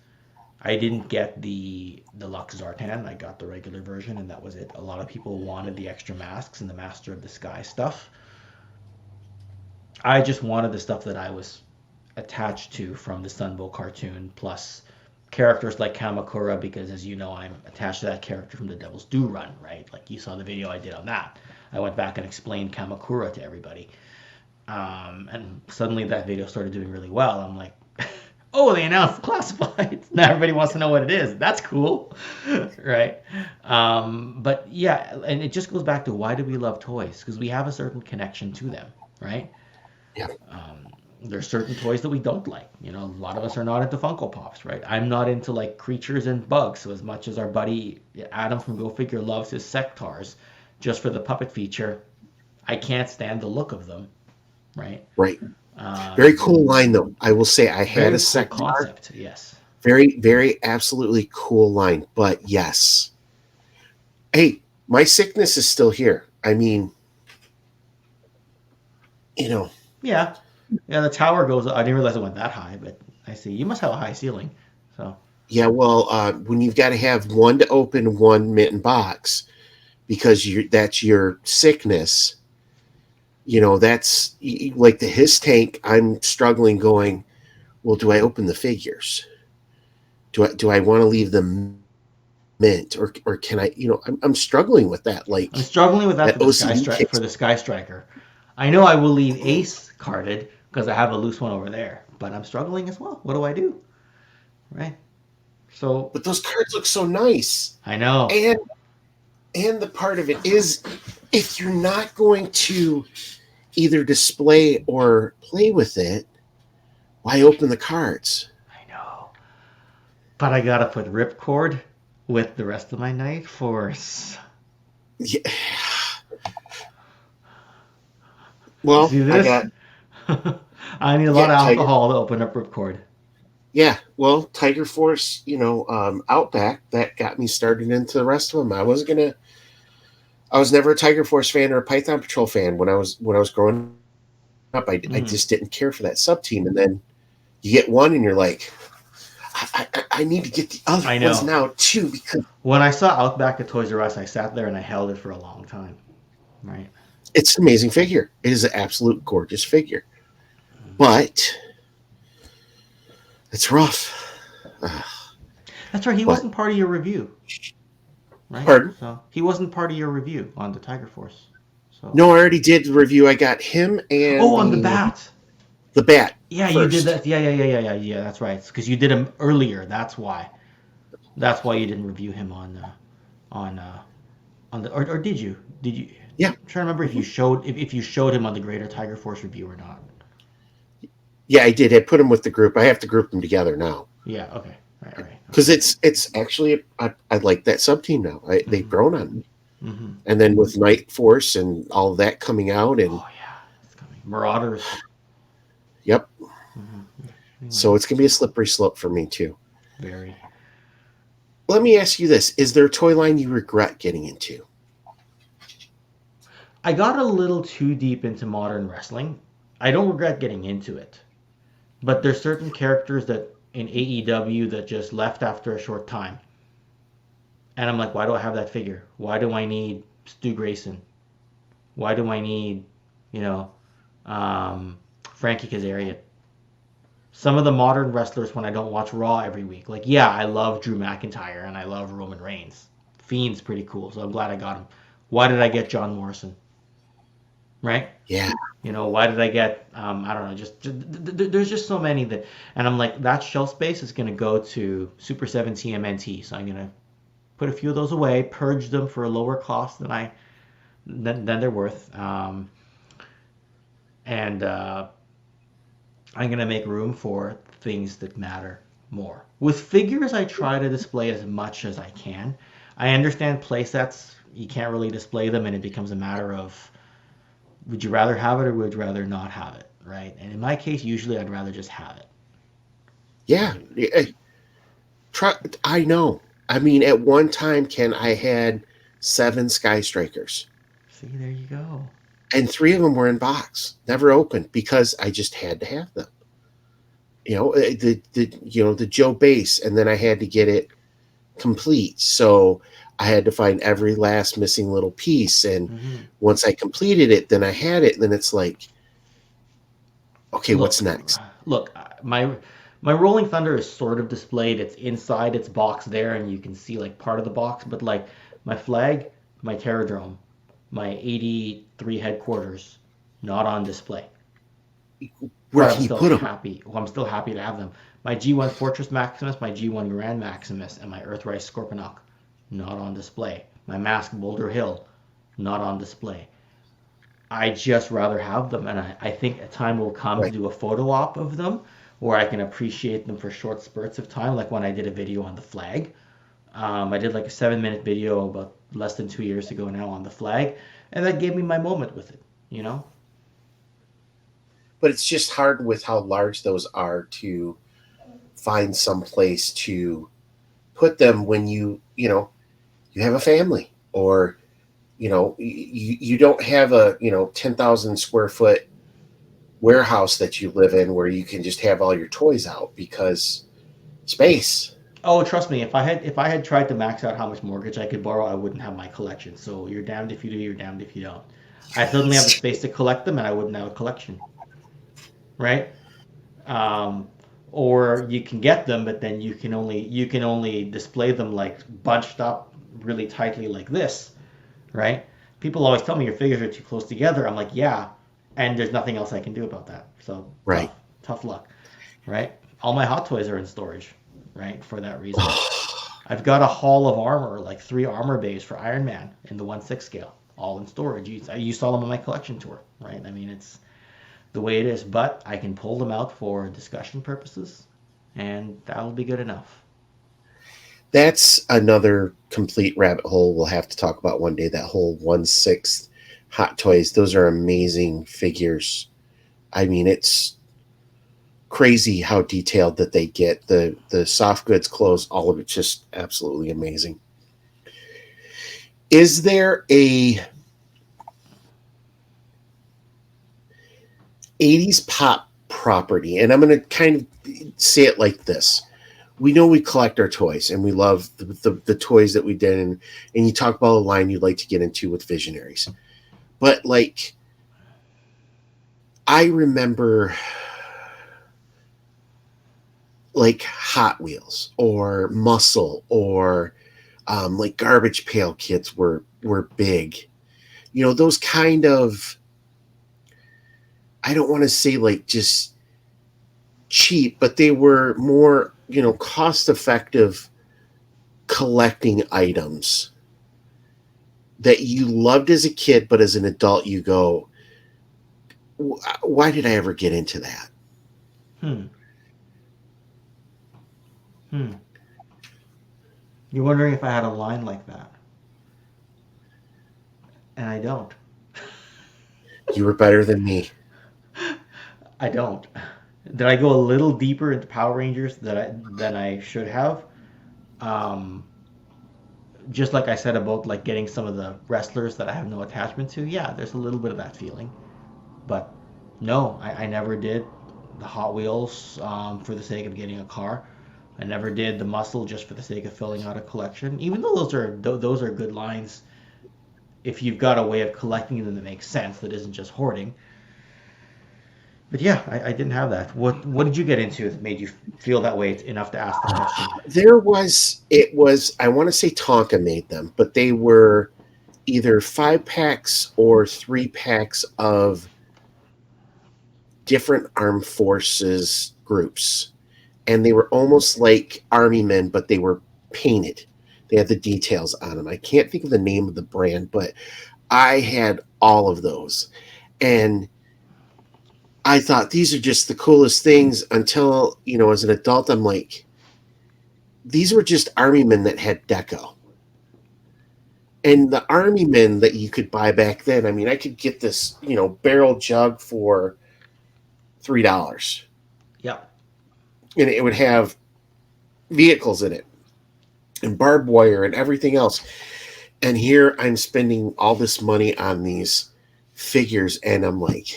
I didn't get the deluxe Zartan. I got the regular version, and that was it. A lot of people wanted the extra masks and the Master of the Sky stuff. I just wanted the stuff that I was attached to from the Sunbow cartoon, plus characters like Kamakura, because as you know, I'm attached to that character from the Devil's Do run, right? Like you saw the video I did on that. I went back and explained Kamakura to everybody. And suddenly that video started doing really well. I'm like, oh, they announced classified. Now everybody wants to know what it is. That's cool, right? But yeah, and it just goes back to why do we love toys? Because we have a certain connection to them, right? yeah, There's certain toys that we don't like. A lot of us are not into Funko Pops, right? I'm not into like creatures and bugs. So as much as our buddy Adam from Go Figure loves his Sectars, just for the puppet feature, I can't stand the look of them, right? right. Very Um, cool line, though. I will say I had a Very cool Sectar. concept, yes. Very, very, absolutely cool line. But yes, hey, my sickness is still here. I mean, you know, Yeah, yeah. The tower goes. I didn't realize it went that high, but I see. You must have a high ceiling. So yeah. Well, when you've got to have one to open, one mitten box, because that's your sickness. That's like the his tank. I'm struggling. Going, well, do I open the figures? Do I want to leave them mint, or can I? I'm struggling with that. I'm Like struggling with that that for the Sky OCD Stri- kicks. for the Sky Striker. I know I will leave Ace carded because I have a loose one over there, but I'm struggling as well. What do I do? Right. So But those cards look so nice, I know. and the part of it is, if you're not going to either display or play with it, why open the cards? I know. But I gotta put Ripcord with the rest of my Night Force. Yeah. You Well, see I this? got I need a lot yeah, of Tiger. alcohol to open up Ripcord. Yeah, well, Tiger Force, Outback, that got me started into the rest of them. I was never a Tiger Force fan or a Python Patrol fan when I was growing up. I Mm, just didn't care for that sub team, and then you get one, and you're like, I need to get the other I ones know. now too, because When I saw Outback at Toys R Us, I sat there and I held it for a long time. Right. it's an amazing figure. It is an absolute gorgeous figure, but it's rough. Uh, That's right. He but wasn't part of your review, right? pardon? So he wasn't part of your review on the Tiger Force. So No, I already did the review. I got him and oh, on the the bat. the bat Yeah, you did first. that. Yeah. That's right. Because you did him earlier. That's why. That's why you didn't review him on on the or did you? Did you? Yeah, I'm trying to remember if you showed him on the Greater Tiger Force review or not. yeah, I did. I put him with the group. I have to group them together now Yeah. Okay. Right. because Okay. it's actually I like that sub team now. They've Mm-hmm. grown on me, Mm-hmm. and then with Night Force and all of that coming out, and Oh yeah, it's coming. Marauders. yep. Mm-hmm. So Anyway, it's gonna be a slippery slope for me too. very. Let me ask you this: is there a toy line you regret getting into? I got a little too deep into modern wrestling, I don't regret getting into it. But there's certain characters that in AEW that just left after a short time. And I'm like, why do I have that figure? Why do I need Stu Grayson? Why do I need, you know, Frankie Kazarian? Some of the modern wrestlers when I don't watch Raw every week. Like, yeah, I love Drew McIntyre and I love Roman Reigns. Fiend's pretty cool, so I'm glad I got him. Why did I get John Morrison? Right? Yeah. Why did I get? I don't know. There's just so many that, and I'm like, that shelf space is gonna go to Super 7 TMNT. So I'm gonna put a few of those away, purge them for a lower cost than they're worth, and I'm gonna make room for things that matter more. With figures, I try to display as much as I can. I understand playsets, you can't really display them, and it becomes a matter of would you rather have it or would you rather not have it, right? And in my case, usually I'd rather just have it. Yeah. Try, I know. I mean, at one time, Ken, I had 7 Sky Strikers, See, there you go. and 3 of them were in box, never opened because I just had to have them. The Joe base, and then I had to get it complete. So I had to find every last missing little piece, and Hmm. once I completed it, then I had it. And then it's like, okay, what's Look, next? look, my Rolling Thunder is sort of displayed. It's inside its box there, and you can see like part of the box. But like my flag, my Terradrome, my 83 headquarters, not on display. Where But I'm can you still put them? happy. Well, I'm still happy to have them. My G1 Fortress Maximus, my G1 Grand Maximus, and my Earthrise Scorponok, not on display. My Mask Boulder Hill, not on display. I just rather have them, and I think a time will come to Right. do a photo op of them where I can appreciate them for short spurts of time, like when I did a video on the flag. I did like a 7 minute video about less than 2 years ago now on the flag, and that gave me my moment with it, you know? But it's just hard with how large those are to find some place to put them when you have a family, or you don't have a 10,000 square foot warehouse that you live in where you can just have all your toys out because space. Oh, trust me, if I had tried to max out how much mortgage I could borrow, I wouldn't have my collection. So you're damned if you do, you're damned if you don't. I suddenly have the space to collect them, and I wouldn't have a collection, right? Um, or you can get them, but then you can only display them like bunched up really tightly like this, right? People always tell me your figures are too close together. I'm like, yeah, and there's nothing else I can do about that. So Right. tough luck, right? All my Hot Toys are in storage, right? For that reason. I've got a haul of armor, like 3 armor bays for Iron Man in the 1/6 scale, all in storage. You saw them on my collection tour, right? I mean, it's the way it is, but I can pull them out for discussion purposes, and that'll be good enough. That's another complete rabbit hole we'll have to talk about one day. That whole 1/6 Hot Toys. Those are amazing figures. I mean, it's crazy how detailed that they get. The soft goods, clothes, all of it's just absolutely amazing. Is there a 80s pop property? And I'm going to kind of say it like this. We know we collect our toys and we love the toys that we did. And you talk about a line you'd like to get into with Visionaries. But like, I remember like Hot Wheels or Muscle or like Garbage Pail Kids were big. Those kind of, I don't want to say like just cheap, but they were more cost effective collecting items that you loved as a kid, but as an adult you go, why did I ever get into that? Hmm. Hmm. You're wondering if I had a line like that, and I don't. You were better than me. I don't. Did I go a little deeper into Power Rangers than I should have? Um, just like I said about like getting some of the wrestlers that I have no attachment to. Yeah, there's a little bit of that feeling, but No, I never did the Hot Wheels for the sake of getting a car. I never did the muscle just for the sake of filling out a collection. Even though those are good lines if you've got a way of collecting them that makes sense that isn't just hoarding. But yeah, I didn't have that. What did you get into that made you feel that way enough to ask the question? I want to say Tonka made them, but they were either 5 packs or 3 packs of different armed forces groups. And they were almost like army men, but they were painted. They had the details on them. I can't think of the name of the brand, but I had all of those. And I thought these are just the coolest things until, as an adult, I'm like, these were just army men that had deco. And the army men that you could buy back then, I mean, I could get this, barrel jug for $3. Yep. And it would have vehicles in it and barbed wire and everything else. And here I'm spending all this money on these figures, and I'm like,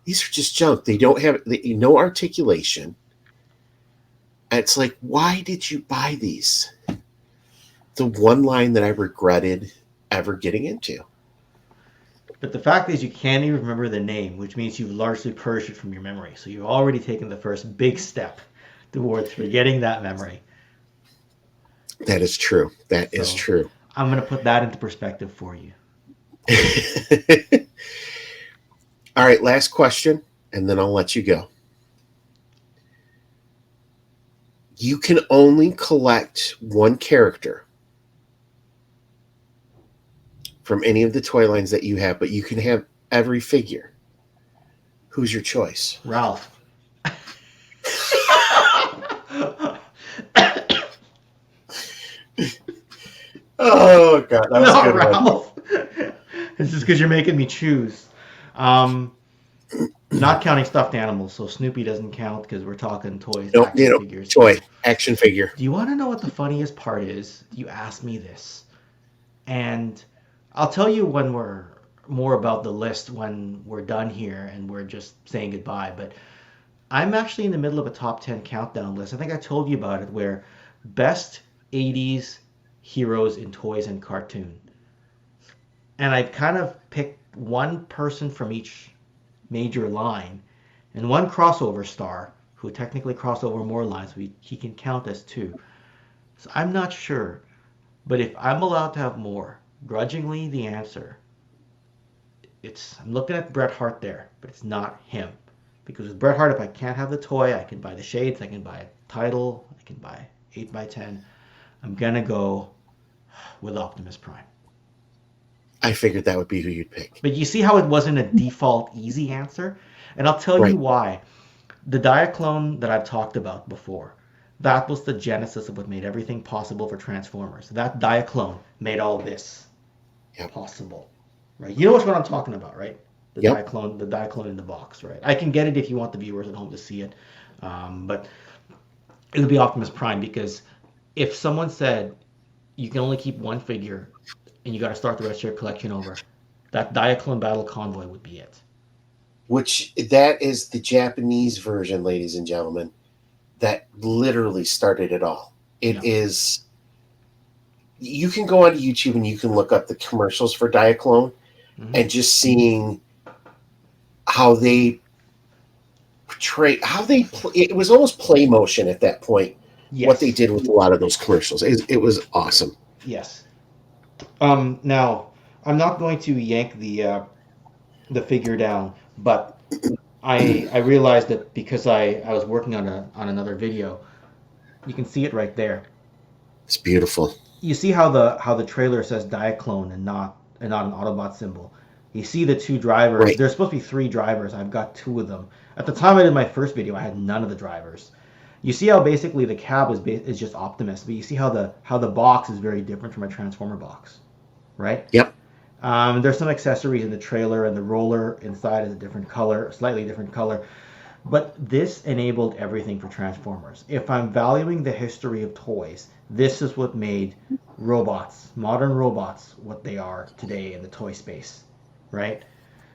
these are just junk. They don't have no articulation. It's like, why did you buy these? The one line that I regretted ever getting into. But the fact is, you can't even remember the name, which means you've largely purged it from your memory. So you've already taken the first big step towards forgetting that memory. That is true. That is So true. I'm going to put that into perspective for you. All right, last question, and then I'll let you go. You can only collect one character from any of the toy lines that you have, but you can have every figure. Who's your choice? Ralph. Oh God, that was a No, good one. Ralph. It's just because you're making me choose. Um, Not counting stuffed animals, so Snoopy doesn't count because we're talking toys, No, action figures toy here. action figure. Do you want to know what the funniest part is? You asked me this, and I'll tell you when we're more about the list when we're done here and we're just saying goodbye. But I'm actually in the middle of a top 10 countdown list. I think I told you about it, where best 80s heroes in toys and cartoon. And I kind of picked one person from each major line and one crossover star who technically crossed over more lines. So he can count as two. So I'm not sure, but if I'm allowed to have more, grudgingly the answer, it's I'm looking at Bret Hart there, but it's not him. Because with Bret Hart, if I can't have the toy, I can buy the shades, I can buy a title, I can buy 8x10. I'm gonna go with Optimus Prime. I figured that would be who you'd pick. But you see how it wasn't a default easy answer? And I'll tell you Right. why. The Diaclone that I've talked about before, that was the genesis of what made everything possible for Transformers. That Diaclone made all this Yep. possible. Right? You know what I'm talking about, right? Yep. The Diaclone in the box, right? I can get it if you want the viewers at home to see it. But it would be Optimus Prime because if someone said you can only keep one figure and you got to start the rest of your collection over, that Diaclone Battle Convoy would be it. Which that is the Japanese version, ladies and gentlemen. That literally started it all. It Yeah. is. You can go onto YouTube and you can look up the commercials for Diaclone, Mm-hmm. and just seeing how they portray how they it was almost play motion at that point. What they Yes. did with a lot of those commercials, it was awesome. Yes. Now I'm not going to yank the figure down, but I realized that because I was working on another video, you can see it right there. It's beautiful. You see how the trailer says Diaclone and not an Autobot symbol. You see the two drivers. Right. There's supposed to be three drivers. I've got two of them. At the time I did my first video, I had none of the drivers. You see how basically the cab is just Optimus, but you see how the box is very different from a Transformer box, right? Yep. There's some accessories in the trailer, and the roller inside is a different color, a slightly different color. But this enabled everything for Transformers. If I'm valuing the history of toys, this is what made robots, modern robots, what they are today in the toy space, right?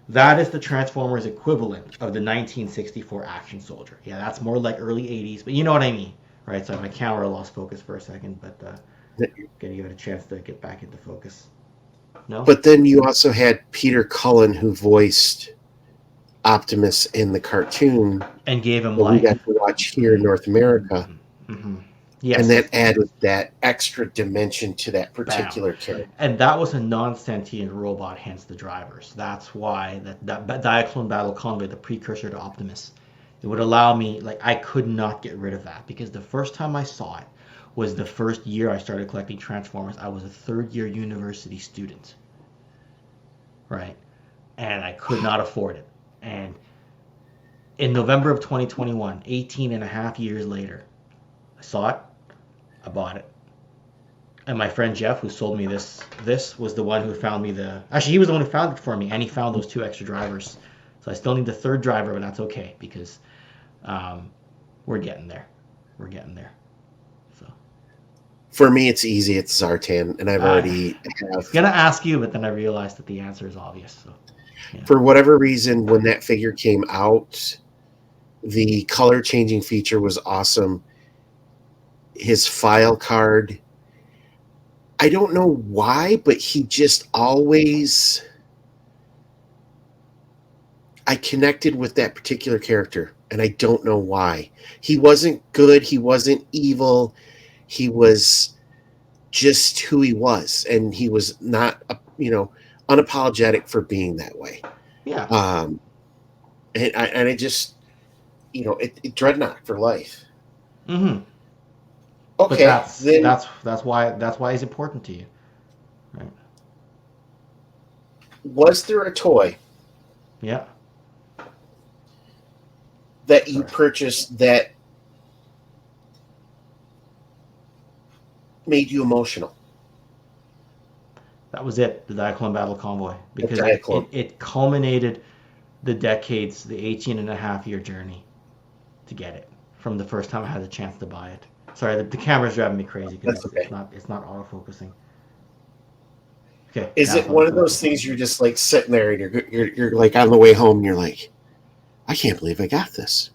That is the Transformers equivalent of the 1964 Action Soldier. Yeah, that's more like early 80s, but you know what I mean, right? So my camera lost focus for a second, but gonna give it a chance to get back into focus. No? But then you also had Peter Cullen, who voiced Optimus in the cartoon And gave him that we got life. to watch here in Mm-hmm. North America. Mm-hmm. And Yes. that added that extra dimension to that Bam. particular character. And that was a non-sentient robot, hence the drivers. That's why that Diaclone Battle Convoy, the precursor to Optimus, it would allow me, like, I could not get rid of that because the first time I saw it was the first year I started collecting Transformers. I was a third-year university student, right? And I could not afford it. And in November of 2021, 18 and a half years later, I saw it, I bought it. And my friend Jeff, who sold me this was the one who found me the. Actually, he was the one who found it for me, and he found those two extra drivers. So I still need the third driver, but that's okay because um, we're getting there. We're getting there. So For me, it's easy. It's Zartan, and I've I already was have. gonna ask you, but then I realized that the answer is obvious. So yeah. For whatever reason, when that figure came out, the color changing feature was awesome. His file card, I don't know why, but he just always. I connected with that particular character, and I don't know why. He wasn't good. He wasn't evil. He was just who he was, and he was not, unapologetic for being that way. Yeah. Um, and I just, it Dreadnought for life. Mm-hmm. But Okay, then that's why it's important to you, right? was there a toy Yeah. that you Sorry. purchased that made you emotional? That was it, the Diaclone Battle Convoy, The because it, Diaclone. it, it culminated the decades, the 18 and a half year journey to get it from the first time I had the chance to buy it. Sorry, the camera's driving me crazy because That's it's, it's okay. not it's not autofocusing. Okay, Is now it it's one of those autofocusing. things you're just like sitting there and you're like on the way home and you're like, I can't believe I got this.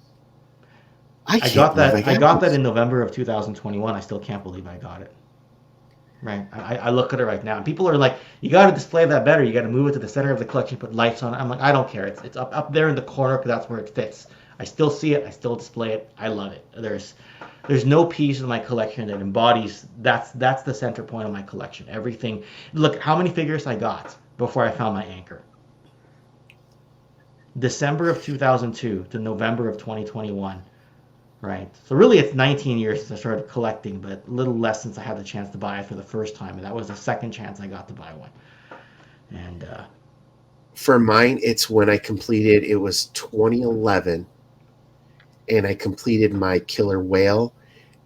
I I can't got believe I that I got got that this. in November of 2021. I still can't believe I got it. Right. I look at it right now. And people are like, you got to display that better. You got to move it to the center of the collection, put lights on it. I'm like, I don't care. It's up there in the corner because that's where it fits. I still see it. I still display it. I love it. There's no piece of my collection that embodies that's the center point of my collection. Everything. Look how many figures I got before I found my anchor. December of 2002 to November of 2021. Right. So really, it's 19 years since I started collecting, but a little less since I had the chance to buy it for the first time, and that was the second chance I got to buy one. And For mine, it's when I completed, it was 2011, and I completed my killer whale,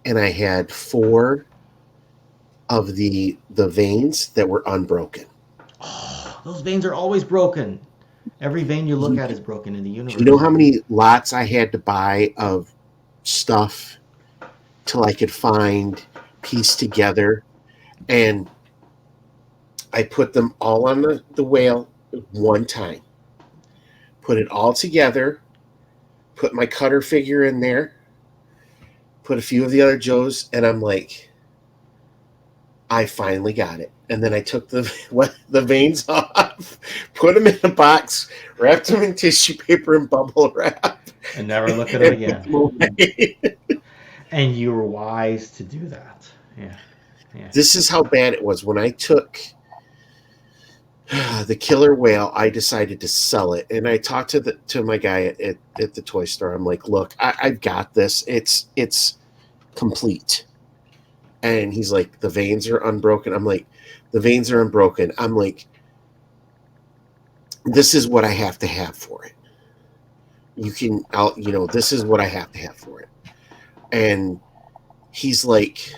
and I had four of the veins that were unbroken. oh, those veins are always broken. Every vein you look You, at is broken in the do you know universe. how many lots I had to buy of stuff till I could find, piece together? And I put them all on the whale one time, put it all together, put my cutter figure in there, put a few of the other Joes, and I'm like, I finally got it. And then I took the veins off, put them in a box, wrapped them in tissue paper and bubble wrap, And never look at it and put again. them away. And you were wise to do that. Yeah. Yeah. This is how bad it was. When I took the killer whale, I decided to sell it, and I talked to my guy at the toy store. I'm like, look, I've got this. It's complete. And he's like, the veins are unbroken. I'm like, the veins are unbroken. I'm like, this is what I have to have for it. This is what I have to have for it. And he's like,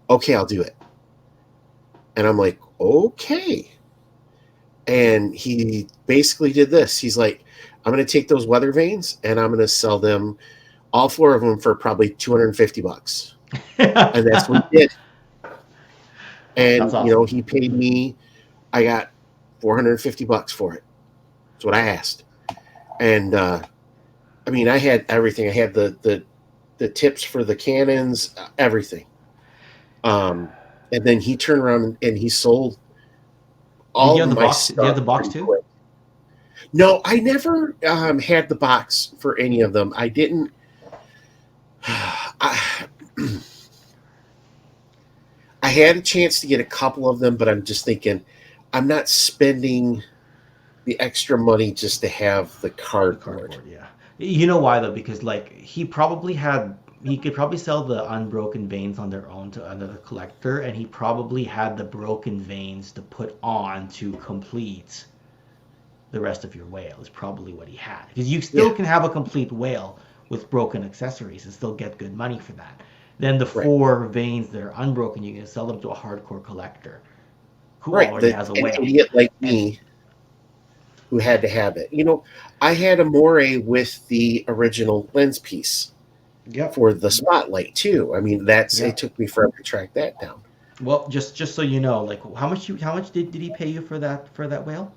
okay, I'll do it. And I'm like, okay. And he basically did this. He's like, I'm going to take those weather vanes and I'm going to sell them, all four of them, for probably $250. And that's what he did. That's And, awesome. he paid me, I got $450 for it. That's what I asked. And I mean, I had everything. I had the tips for the cannons, everything. Um, and then he turned around and he sold Did you all have of the my box? Did you have stuff the box pretty too? quick. No, I never had the box for any of them. I didn't. I, I had a chance to get a couple of them, but I'm just thinking, I'm not spending the extra money just to have the The cardboard. cardboard, yeah. You know why though? Because like he could probably sell the unbroken veins on their own to another collector, and he probably had the broken veins to put on to complete the rest of your whale. Is probably what he had. Because you still Yeah, can have a complete whale with broken accessories and still get good money for that. Then the right, four veins that are unbroken, you can sell them to a hardcore collector who right. already has a An whale. idiot like And me who had to have it. I had a moray with the original lens piece yep, for the spotlight too. I mean, that's it yep. took me forever to track that down. Well, just so you know, like how much did he pay you for that whale?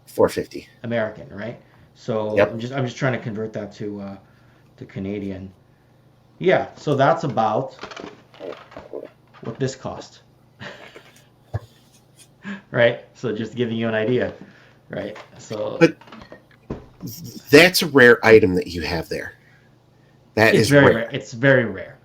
450. American, right? So Yep. I'm just trying to convert that to Canadian. Yeah, so that's about what this cost, right? So just giving you an idea, right? So But that's a rare item that you have there. That it's is very rare. rare. It's very rare.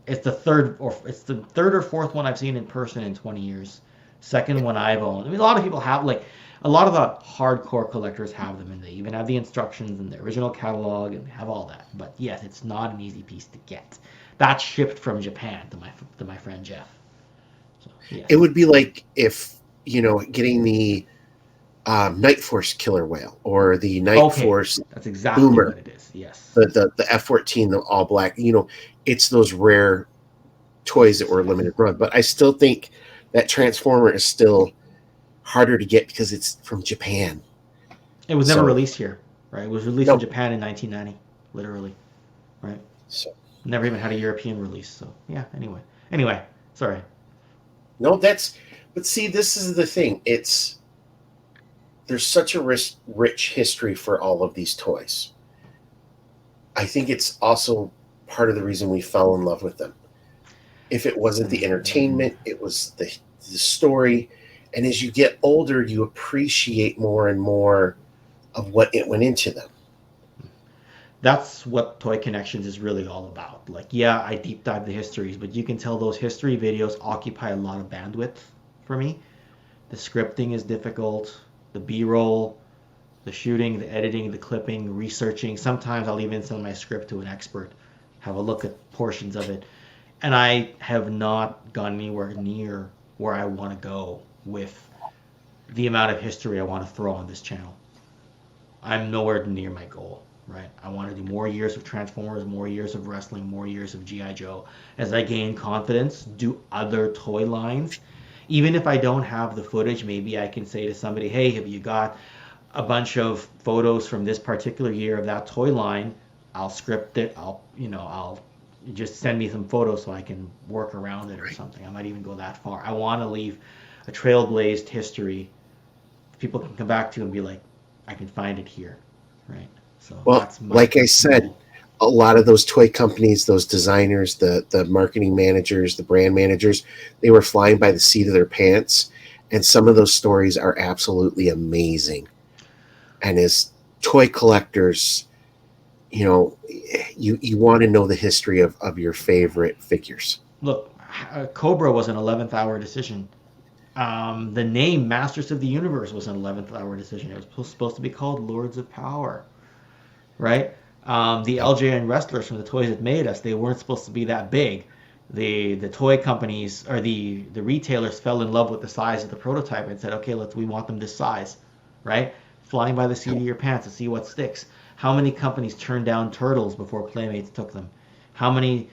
It's the third or fourth one I've seen in person in 20 years. Second Yeah. one I've owned. I mean, a lot of people have like a lot of the hardcore collectors have them, and they even have the instructions and the original catalog, and they have all that. But yes, it's not an easy piece to get. That's shipped from Japan to my friend Jeff. So It yes. would be like if, getting the Night Force killer whale or the Night Okay, Force that's exactly boomer, what it is. Yes. the F-14, the all black. It's those rare toys that were Yes. limited run. But I still think that Transformer is still harder to get because it's from Japan. It was never So released here, right? It was released in no, Japan in 1990, literally, right? so Never even had a European release. So yeah. Anyway. Sorry. no, that's. But see, this is the thing. There's such a rich history for all of these toys. I think it's also part of the reason we fell in love with them. If it wasn't the entertainment, it was the story. And as you get older, you appreciate more and more of what it went into them. That's what Toy Connections is really all about. Like, yeah, I deep dive the histories, but you can tell those history videos occupy a lot of bandwidth for me. The scripting is difficult, the B-roll, the shooting, the editing, the clipping, researching. Sometimes I'll even send my script to an expert, have a look at portions of it. And I have not gone anywhere near where I want to go with the amount of history I want to throw on this channel. I'm nowhere near my goal, right? I want to do more years of Transformers, more years of wrestling, more years of G.I. Joe. As I gain confidence, do other toy lines. Even if I don't have the footage, maybe I can say to somebody, hey, have you got a bunch of photos from this particular year of that toy line? I'll script it. I'll just send me some photos so I can work around it or Right. something. I might even go that far. I want to leave a trailblazed history people can come back to and be like, I can find it here, right? So Well, that's my like I said, goal. a lot of those toy companies, those designers, the marketing managers, the brand managers, they were flying by the seat of their pants. And some of those stories are absolutely amazing. And as toy collectors, you want to know the history of your favorite figures. Look, Cobra was an 11th hour decision. The name Masters of the Universe was an 11th hour decision. It was supposed to be called Lords of Power, right? The Yep. LJN wrestlers from the toys that made us, they weren't supposed to be that big. The toy companies or the retailers fell in love with the size of the prototype and said, okay, we want them this size, right? Flying by the seat of your pants to see what sticks. How many companies turned down turtles before Playmates took them? How many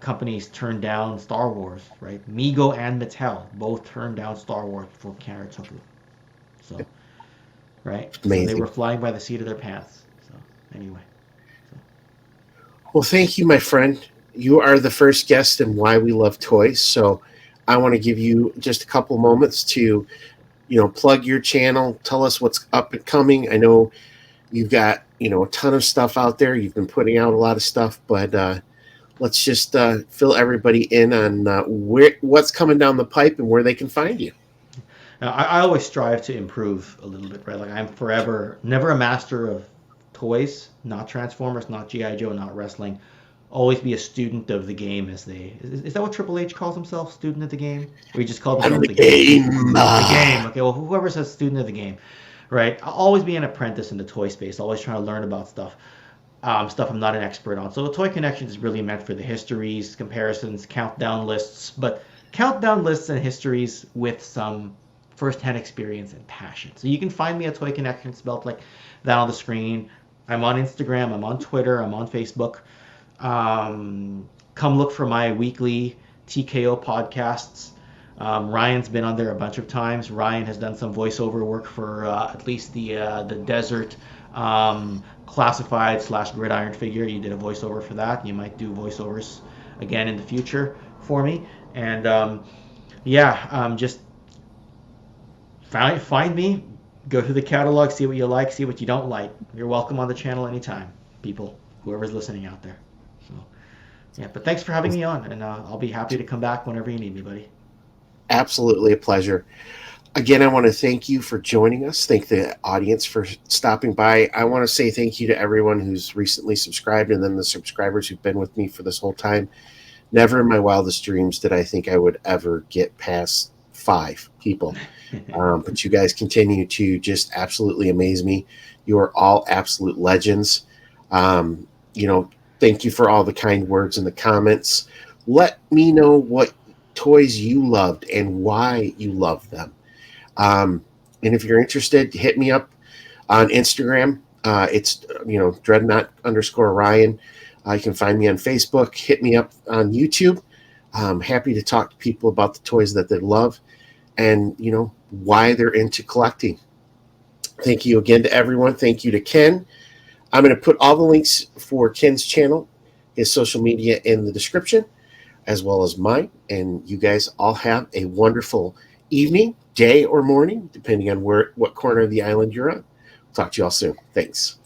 companies turned down Star Wars, right? Mego and Mattel both turned down Star Wars before Kenner took it. So, right? So they were Amazing. flying by the seat of their pants. So, anyway. So, Well, thank you, my friend. You are the first guest in Why We Love Toys. So I want to give you just a couple moments to plug your channel. Tell us what's up and coming. I know you've got a ton of stuff out there. You've been putting out a lot of stuff, but let's just fill everybody in on what's coming down the pipe and where they can find you. Now, I always strive to improve a little bit, right? Like I'm forever never a master of toys, not Transformers, not GI Joe, not wrestling. Always be a student of the game, as they is that what Triple H calls himself, student of the game, or he just called I'm himself the the game? game. The game. Okay, well, whoever says student of the game, right? I'll always be an apprentice in the toy space. Always trying to learn about stuff I'm not an expert on. So Toy Connections is really meant for the histories, comparisons, countdown lists, but countdown lists and histories with some first-hand experience and passion. So you can find me at Toy Connections, spelled like that on the screen. I'm on Instagram, I'm on Twitter, I'm on Facebook. Come look for my weekly TKO podcasts. Ryan's been on there a bunch of times. Ryan has done some voiceover work for at least the desert classified slash gridiron figure. You did a voiceover for that. You might do voiceovers again in the future for me. And just find me, go through the catalog, see what you like, see what you don't like. You're welcome on the channel anytime, people, whoever's listening out there. So yeah, but thanks for having me on, and I'll be happy to come back whenever you need me, buddy. Absolutely a pleasure. Again, I want to thank you for joining us. Thank the audience for stopping by. I want to say thank you to everyone who's recently subscribed, and then the subscribers who've been with me for this whole time. Never in my wildest dreams did I think I would ever get past 5 people. But you guys continue to just absolutely amaze me. You are all absolute legends. Um, Thank you for all the kind words in the comments. Let me know what toys you loved and why you loved them. And if you're interested, hit me up on Instagram. It's Dreadnought underscore Ryan. You can find me on Facebook. Hit me up on YouTube. I'm happy to talk to people about the toys that they love and why they're into collecting. Thank you again to everyone. Thank you to Ken. I'm going to put all the links for Ken's channel, his social media in the description, as well as mine. And you guys all have a wonderful evening, day, or morning, depending on what corner of the island you're on. Talk to you all soon. Thanks.